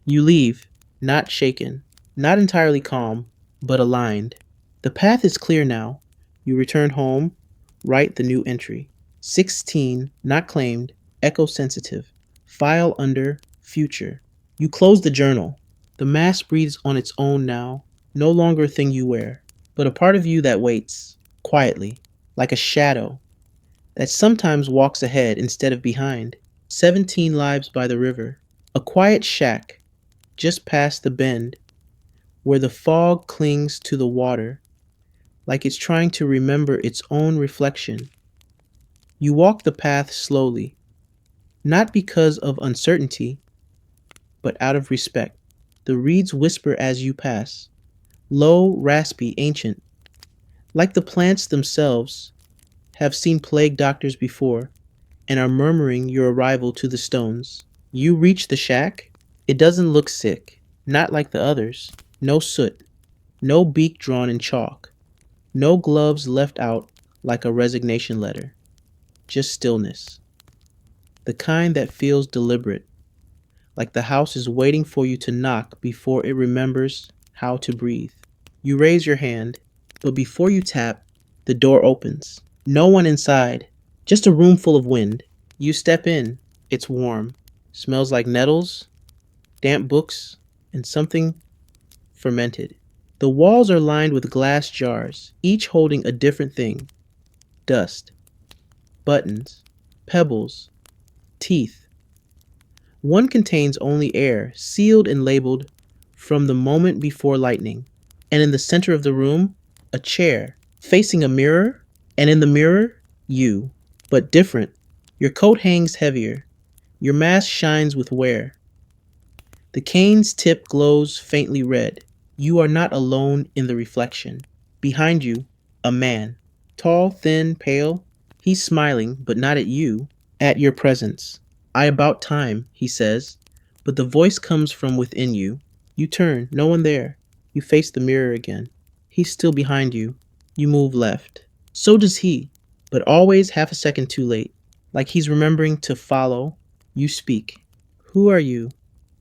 You leave, not shaken, not entirely calm, but aligned. The path is clear now. You return home, write the new entry. 16, not claimed, echo sensitive. File under future. You close the journal. The mask breathes on its own now, no longer a thing you wear, but a part of you that waits, quietly, like a shadow, that sometimes walks ahead instead of behind. 17 lives by the river. A quiet shack, just past the bend, where the fog clings to the water like it's trying to remember its own reflection. You walk the path slowly, not because of uncertainty, but out of respect. The reeds whisper as you pass, low, raspy, ancient, like the plants themselves have seen plague doctors before and are murmuring your arrival to the stones. You reach the shack. It doesn't look sick, not like the others. No soot, no beak drawn in chalk, no gloves left out like a resignation letter. Just stillness. The kind that feels deliberate, like the house is waiting for you to knock before it remembers how to breathe. You raise your hand, but before you tap, the door opens. No one inside, just a room full of wind. You step in. It's warm, smells like nettles, damp books, and something fermented. The walls are lined with glass jars, each holding a different thing: dust, buttons, pebbles, teeth. One contains only air, sealed and labeled from the moment before lightning. And in the center of the room, a chair facing a mirror, and in the mirror, you, but different. Your coat hangs heavier. Your mask shines with wear. The cane's tip glows faintly red. You are not alone in the reflection. Behind you, a man. Tall, thin, pale. He's smiling, but not at you, at your presence. "I about time," he says, but the voice comes from within you. You turn, no one there. You face the mirror again. He's still behind you. You move left. So does he, but always half a second too late. Like he's remembering to follow. You speak. "Who are you?"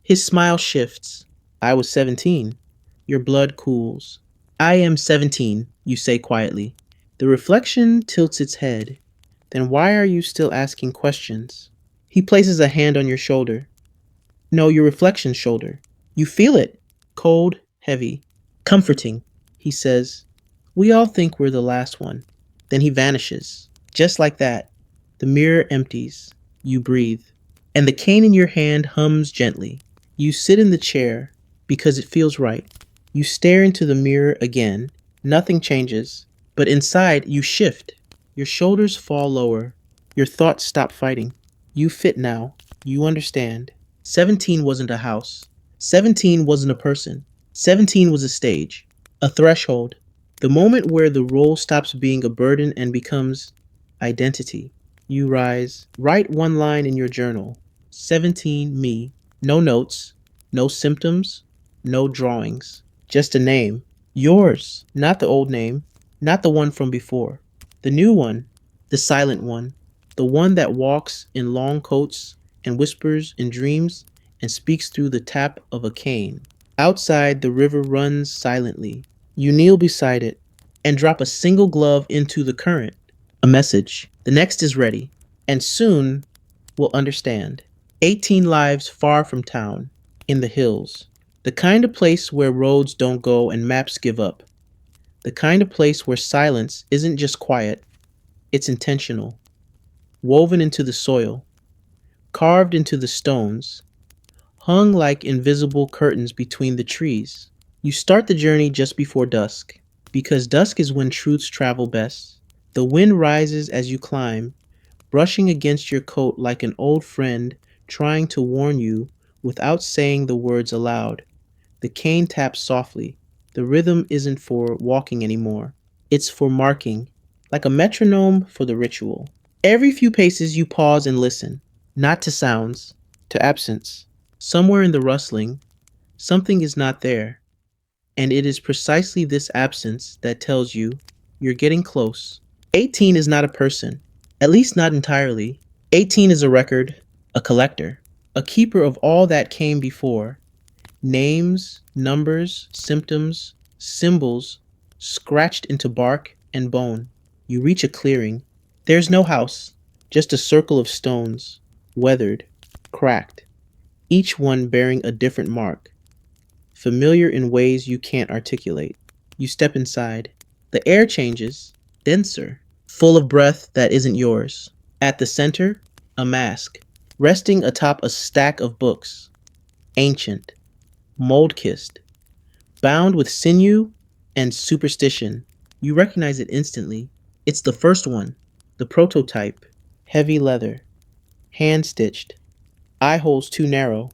His smile shifts. "I was 17. Your blood cools. "I am 17, you say quietly. The reflection tilts its head. "Then why are you still asking questions?" He places a hand on your shoulder. No, your reflection's shoulder. You feel it. Cold, heavy, comforting. He says, "We all think we're the last one." Then he vanishes. Just like that. The mirror empties. You breathe. And the cane in your hand hums gently. You sit in the chair because it feels right. You stare into the mirror again. Nothing changes. But inside, you shift. Your shoulders fall lower. Your thoughts stop fighting. You fit now. You understand. 17 wasn't a house. 17 wasn't a person. 17 was a stage. A threshold. The moment where the role stops being a burden and becomes identity. You rise. Write one line in your journal. 17 me. No notes. No symptoms. No drawings. Just a name. Yours. Not the old name. Not the one from before. The new one. The silent one. The one that walks in long coats and whispers in dreams and speaks through the tap of a cane. Outside, the river runs silently. You kneel beside it and drop a single glove into the current. A message. The next is ready, and soon we'll understand. 18 lives far from town, in the hills. The kind of place where roads don't go and maps give up. The kind of place where silence isn't just quiet, it's intentional. Woven into the soil, carved into the stones, hung like invisible curtains between the trees. You start the journey just before dusk, because dusk is when truths travel best. The wind rises as you climb, brushing against your coat like an old friend trying to warn you without saying the words aloud. The cane taps softly. The rhythm isn't for walking anymore. It's for marking, like a metronome for the ritual. Every few paces you pause and listen, not to sounds, to absence. Somewhere in the rustling, something is not there. And it is precisely this absence that tells you you're getting close. 18 is not a person, at least not entirely. 18 is a record, a collector, a keeper of all that came before. Names, numbers, symptoms, symbols, scratched into bark and bone. You reach a clearing. There's no house, just a circle of stones, weathered, cracked, each one bearing a different mark, familiar in ways you can't articulate. You step inside. The air changes, denser, full of breath that isn't yours. At the center, a mask, resting atop a stack of books, ancient, mold-kissed, bound with sinew and superstition. You recognize it instantly. It's the first one, the prototype. Heavy leather, hand stitched, eye holes too narrow,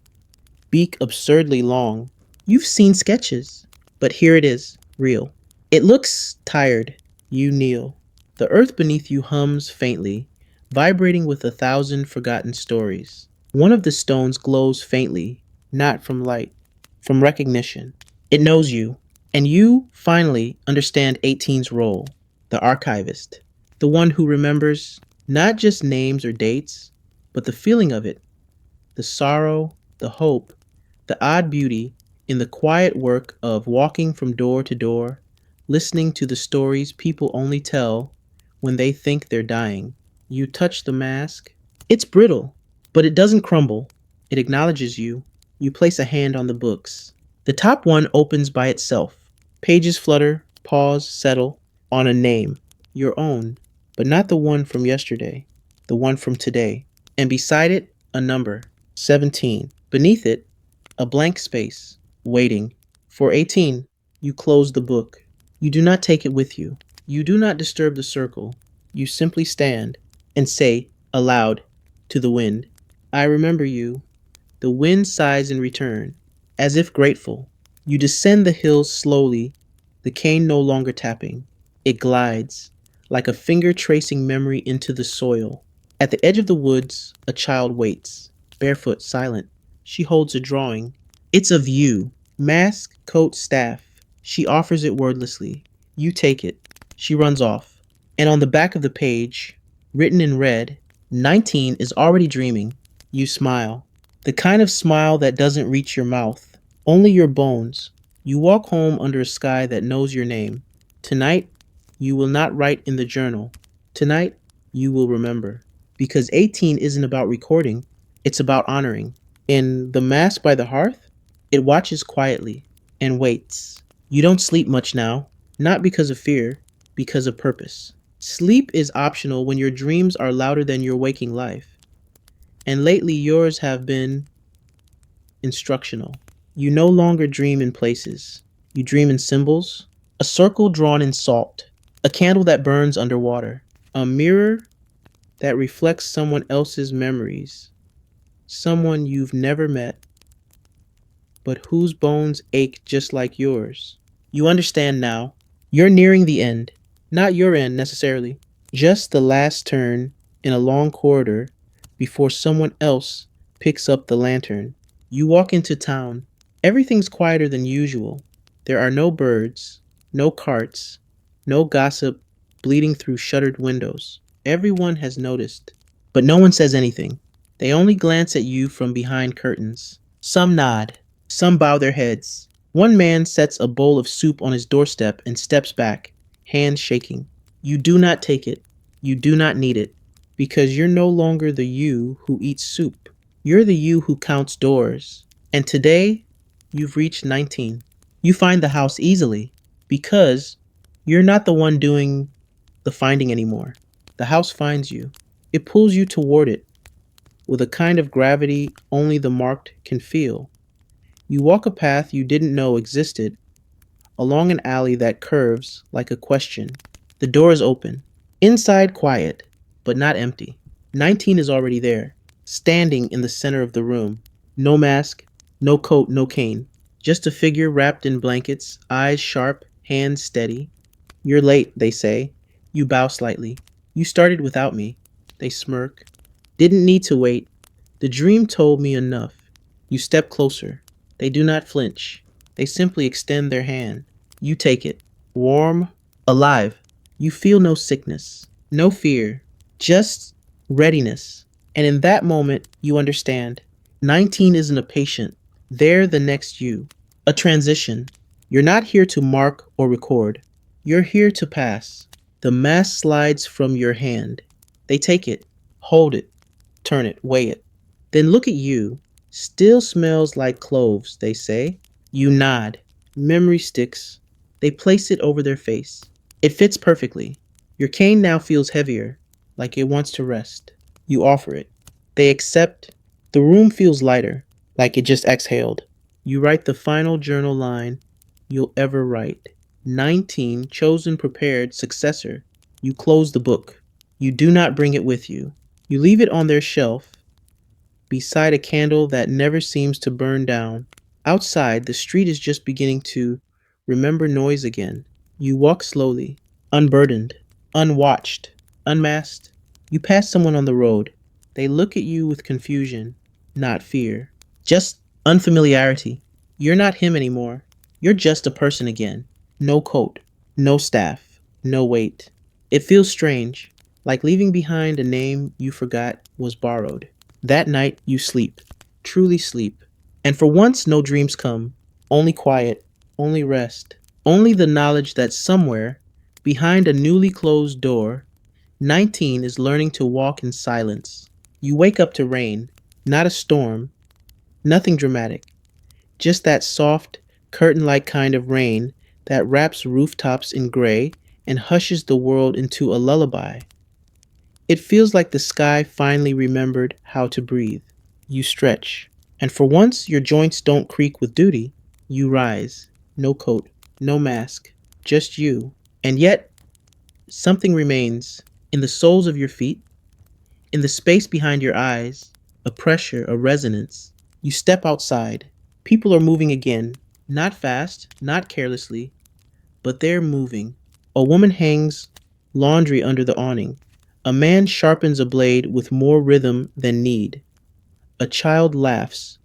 beak absurdly long. You've seen sketches, but here it is, real. It looks tired. You kneel. The earth beneath you hums faintly, vibrating with 1,000 forgotten stories. One of the stones glows faintly, not from light, from recognition. It knows you, and you finally understand 18's role, the archivist, the one who remembers not just names or dates, but the feeling of it, the sorrow, the hope, the odd beauty in the quiet work of walking from door to door, listening to the stories people only tell when they think they're dying. You touch the mask. It's brittle, but it doesn't crumble. It acknowledges you. You place a hand on the books. The top one opens by itself. Pages flutter, pause, settle on a name, your own, but not the one from yesterday, the one from today. And beside it, a number, 17. Beneath it, a blank space, waiting. For 18, you close the book. You do not take it with you. You do not disturb the circle. You simply stand and say aloud to the wind, I remember you. The wind sighs in return, as if grateful. You descend the hills slowly, the cane no longer tapping. It glides, like a finger tracing memory into the soil. At the edge of the woods, a child waits, barefoot, silent. She holds a drawing. It's of you. Mask, coat, staff. She offers it wordlessly. You take it. She runs off. And on the back of the page, written in red, 19 is already dreaming. You smile. The kind of smile that doesn't reach your mouth, only your bones. You walk home under a sky that knows your name. Tonight, you will not write in the journal. Tonight, you will remember. Because 18 isn't about recording, it's about honoring. In The Mask by the Hearth, it watches quietly and waits. You don't sleep much now, not because of fear, because of purpose. Sleep is optional when your dreams are louder than your waking life. And lately, yours have been instructional. You no longer dream in places. You dream in symbols, a circle drawn in salt, a candle that burns underwater, a mirror that reflects someone else's memories, someone you've never met, but whose bones ache just like yours. You understand now. You're nearing the end. Not your end necessarily, just the last turn in a long corridor before someone else picks up the lantern. You walk into town. Everything's quieter than usual. There are no birds, no carts, no gossip bleeding through shuttered windows. Everyone has noticed, but no one says anything. They only glance at you from behind curtains. Some nod, some bow their heads. One man sets a bowl of soup on his doorstep and steps back, hands shaking. You do not take it. You do not need it. Because you're no longer the you who eats soup. You're the you who counts doors. And today, you've reached 19. You find the house easily because you're not the one doing the finding anymore. The house finds you. It pulls you toward it with a kind of gravity only the marked can feel. You walk a path you didn't know existed, along an alley that curves like a question. The door is open. Inside, quiet, but not empty. 19 is already there, standing in the center of the room. No mask, no coat, no cane. Just a figure wrapped in blankets, eyes sharp, hands steady. You're late, they say. You bow slightly. You started without me. They smirk. Didn't need to wait. The dream told me enough. You step closer. They do not flinch. They simply extend their hand. You take it. Warm, alive. You feel no sickness, no fear, just readiness. And in that moment, you understand. 19 isn't a patient. They're the next you. A transition. You're not here to mark or record. You're here to pass. The mask slides from your hand. They take it, hold it, turn it, weigh it. Then look at you. Still smells like cloves, they say. You nod. Memory sticks. They place it over their face. It fits perfectly. Your cane now feels heavier, like it wants to rest. You offer it. They accept. The room feels lighter, like it just exhaled. You write the final journal line you'll ever write. 19, chosen, prepared, successor. You close the book. You do not bring it with you. You leave it on their shelf, beside a candle that never seems to burn down. Outside, the street is just beginning to remember noise again. You walk slowly, unburdened, unwatched, unmasked. You pass someone on the road. They look at you with confusion, not fear, just unfamiliarity. You're not him anymore. You're just a person again. No coat, no staff, no weight. It feels strange, like leaving behind a name you forgot was borrowed. That night, you sleep, truly sleep. And for once, no dreams come, only quiet, only rest, only the knowledge that somewhere, behind a newly closed door, 19 is learning to walk in silence. You wake up to rain, not a storm, nothing dramatic, just that soft, curtain like kind of rain that wraps rooftops in gray and hushes the world into a lullaby. It feels like the sky finally remembered how to breathe. You stretch, and for once your joints don't creak with duty. You rise, no coat, no mask, just you. And yet, something remains in the soles of your feet, in the space behind your eyes, a pressure, a resonance. You step outside. People are moving again, not fast, not carelessly, but they're moving. A woman hangs laundry under the awning. A man sharpens a blade with more rhythm than need. A child laughs,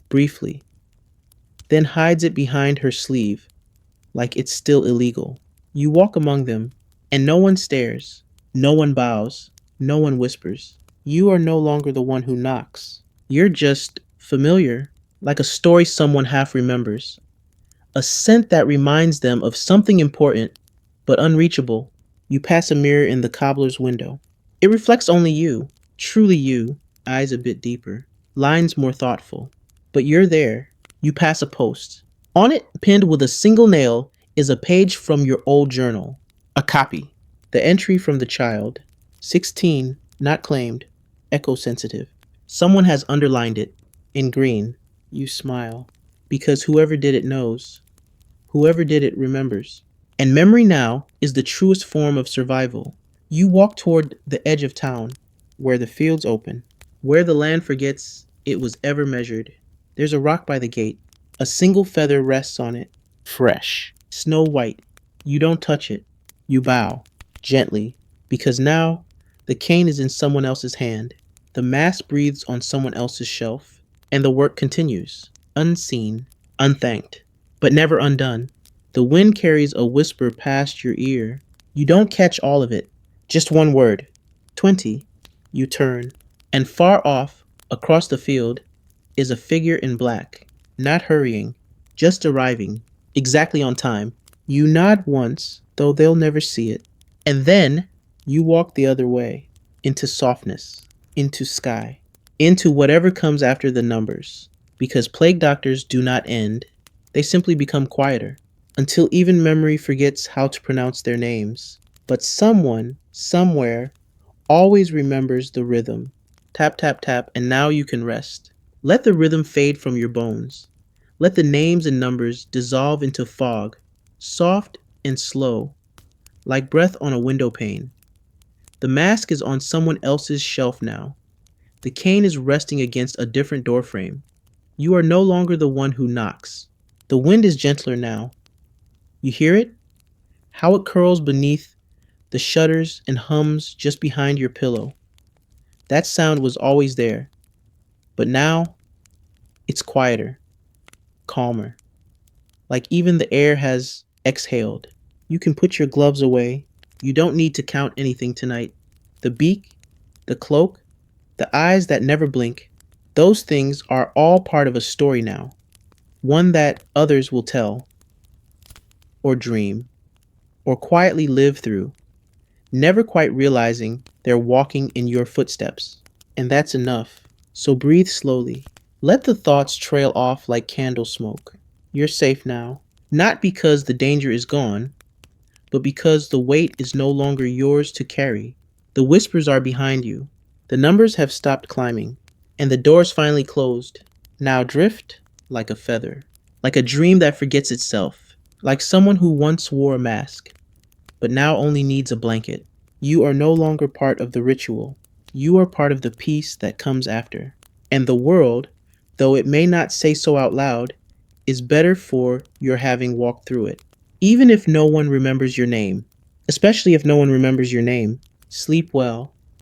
briefly, then hides it behind her sleeve, like it's still illegal. You walk among them, and no one stares, no one bows, no one whispers. You are no longer the one who knocks. You're just familiar, like a story someone half remembers. A scent that reminds them of something important but unreachable. You pass a mirror in the cobbler's window. It reflects only you, truly you, eyes a bit deeper, lines more thoughtful. But you're there. You pass a post. On it, pinned with a single nail, is a page from your old journal. A copy. The entry from the child. 16, not claimed, echo sensitive. Someone has underlined it in green. You smile. Because whoever did it knows. Whoever did it remembers. And memory now is the truest form of survival. You walk toward the edge of town, where the fields open, where the land forgets it was ever measured. There's a rock by the gate. A single feather rests on it, fresh, snow white. You don't touch it. You bow, gently, because now the cane is in someone else's hand. The mask breathes on someone else's shelf, and the work continues, unseen, unthanked, but never undone. The wind carries a whisper past your ear. You don't catch all of it, just one word. 20. You turn, and far off, across the field, is a figure in black, not hurrying, just arriving, exactly on time. You nod once, though they'll never see it, and then you walk the other way, into softness, into sky, into whatever comes after the numbers, because plague doctors do not end, they simply become quieter, until even memory forgets how to pronounce their names. But someone, somewhere, always remembers the rhythm. Tap, tap, tap, and now you can rest. Let the rhythm fade from your bones. Let the names and numbers dissolve into fog, soft and slow, like breath on a window pane. The mask is on someone else's shelf now. The cane is resting against a different doorframe. You are no longer the one who knocks. The wind is gentler now. You hear it? How it curls beneath the shutters and hums just behind your pillow. That sound was always there, but now it's quieter, calmer, like even the air has exhaled. You can put your gloves away. You don't need to count anything tonight. The beak, the cloak, the eyes that never blink, those things are all part of a story now, one that others will tell, or dream, or quietly live through, never quite realizing they're walking in your footsteps. And that's enough. So breathe slowly. Let the thoughts trail off like candle smoke. You're safe now, not because the danger is gone, but because the weight is no longer yours to carry. The whispers are behind you. The numbers have stopped climbing, and the doors finally closed. Now drift like a feather, like a dream that forgets itself, like someone who once wore a mask, but now only needs a blanket. You are no longer part of the ritual. You are part of the peace that comes after. And the world, though it may not say so out loud, is better for your having walked through it. Even if no one remembers your name, especially if no one remembers your name, sleep well,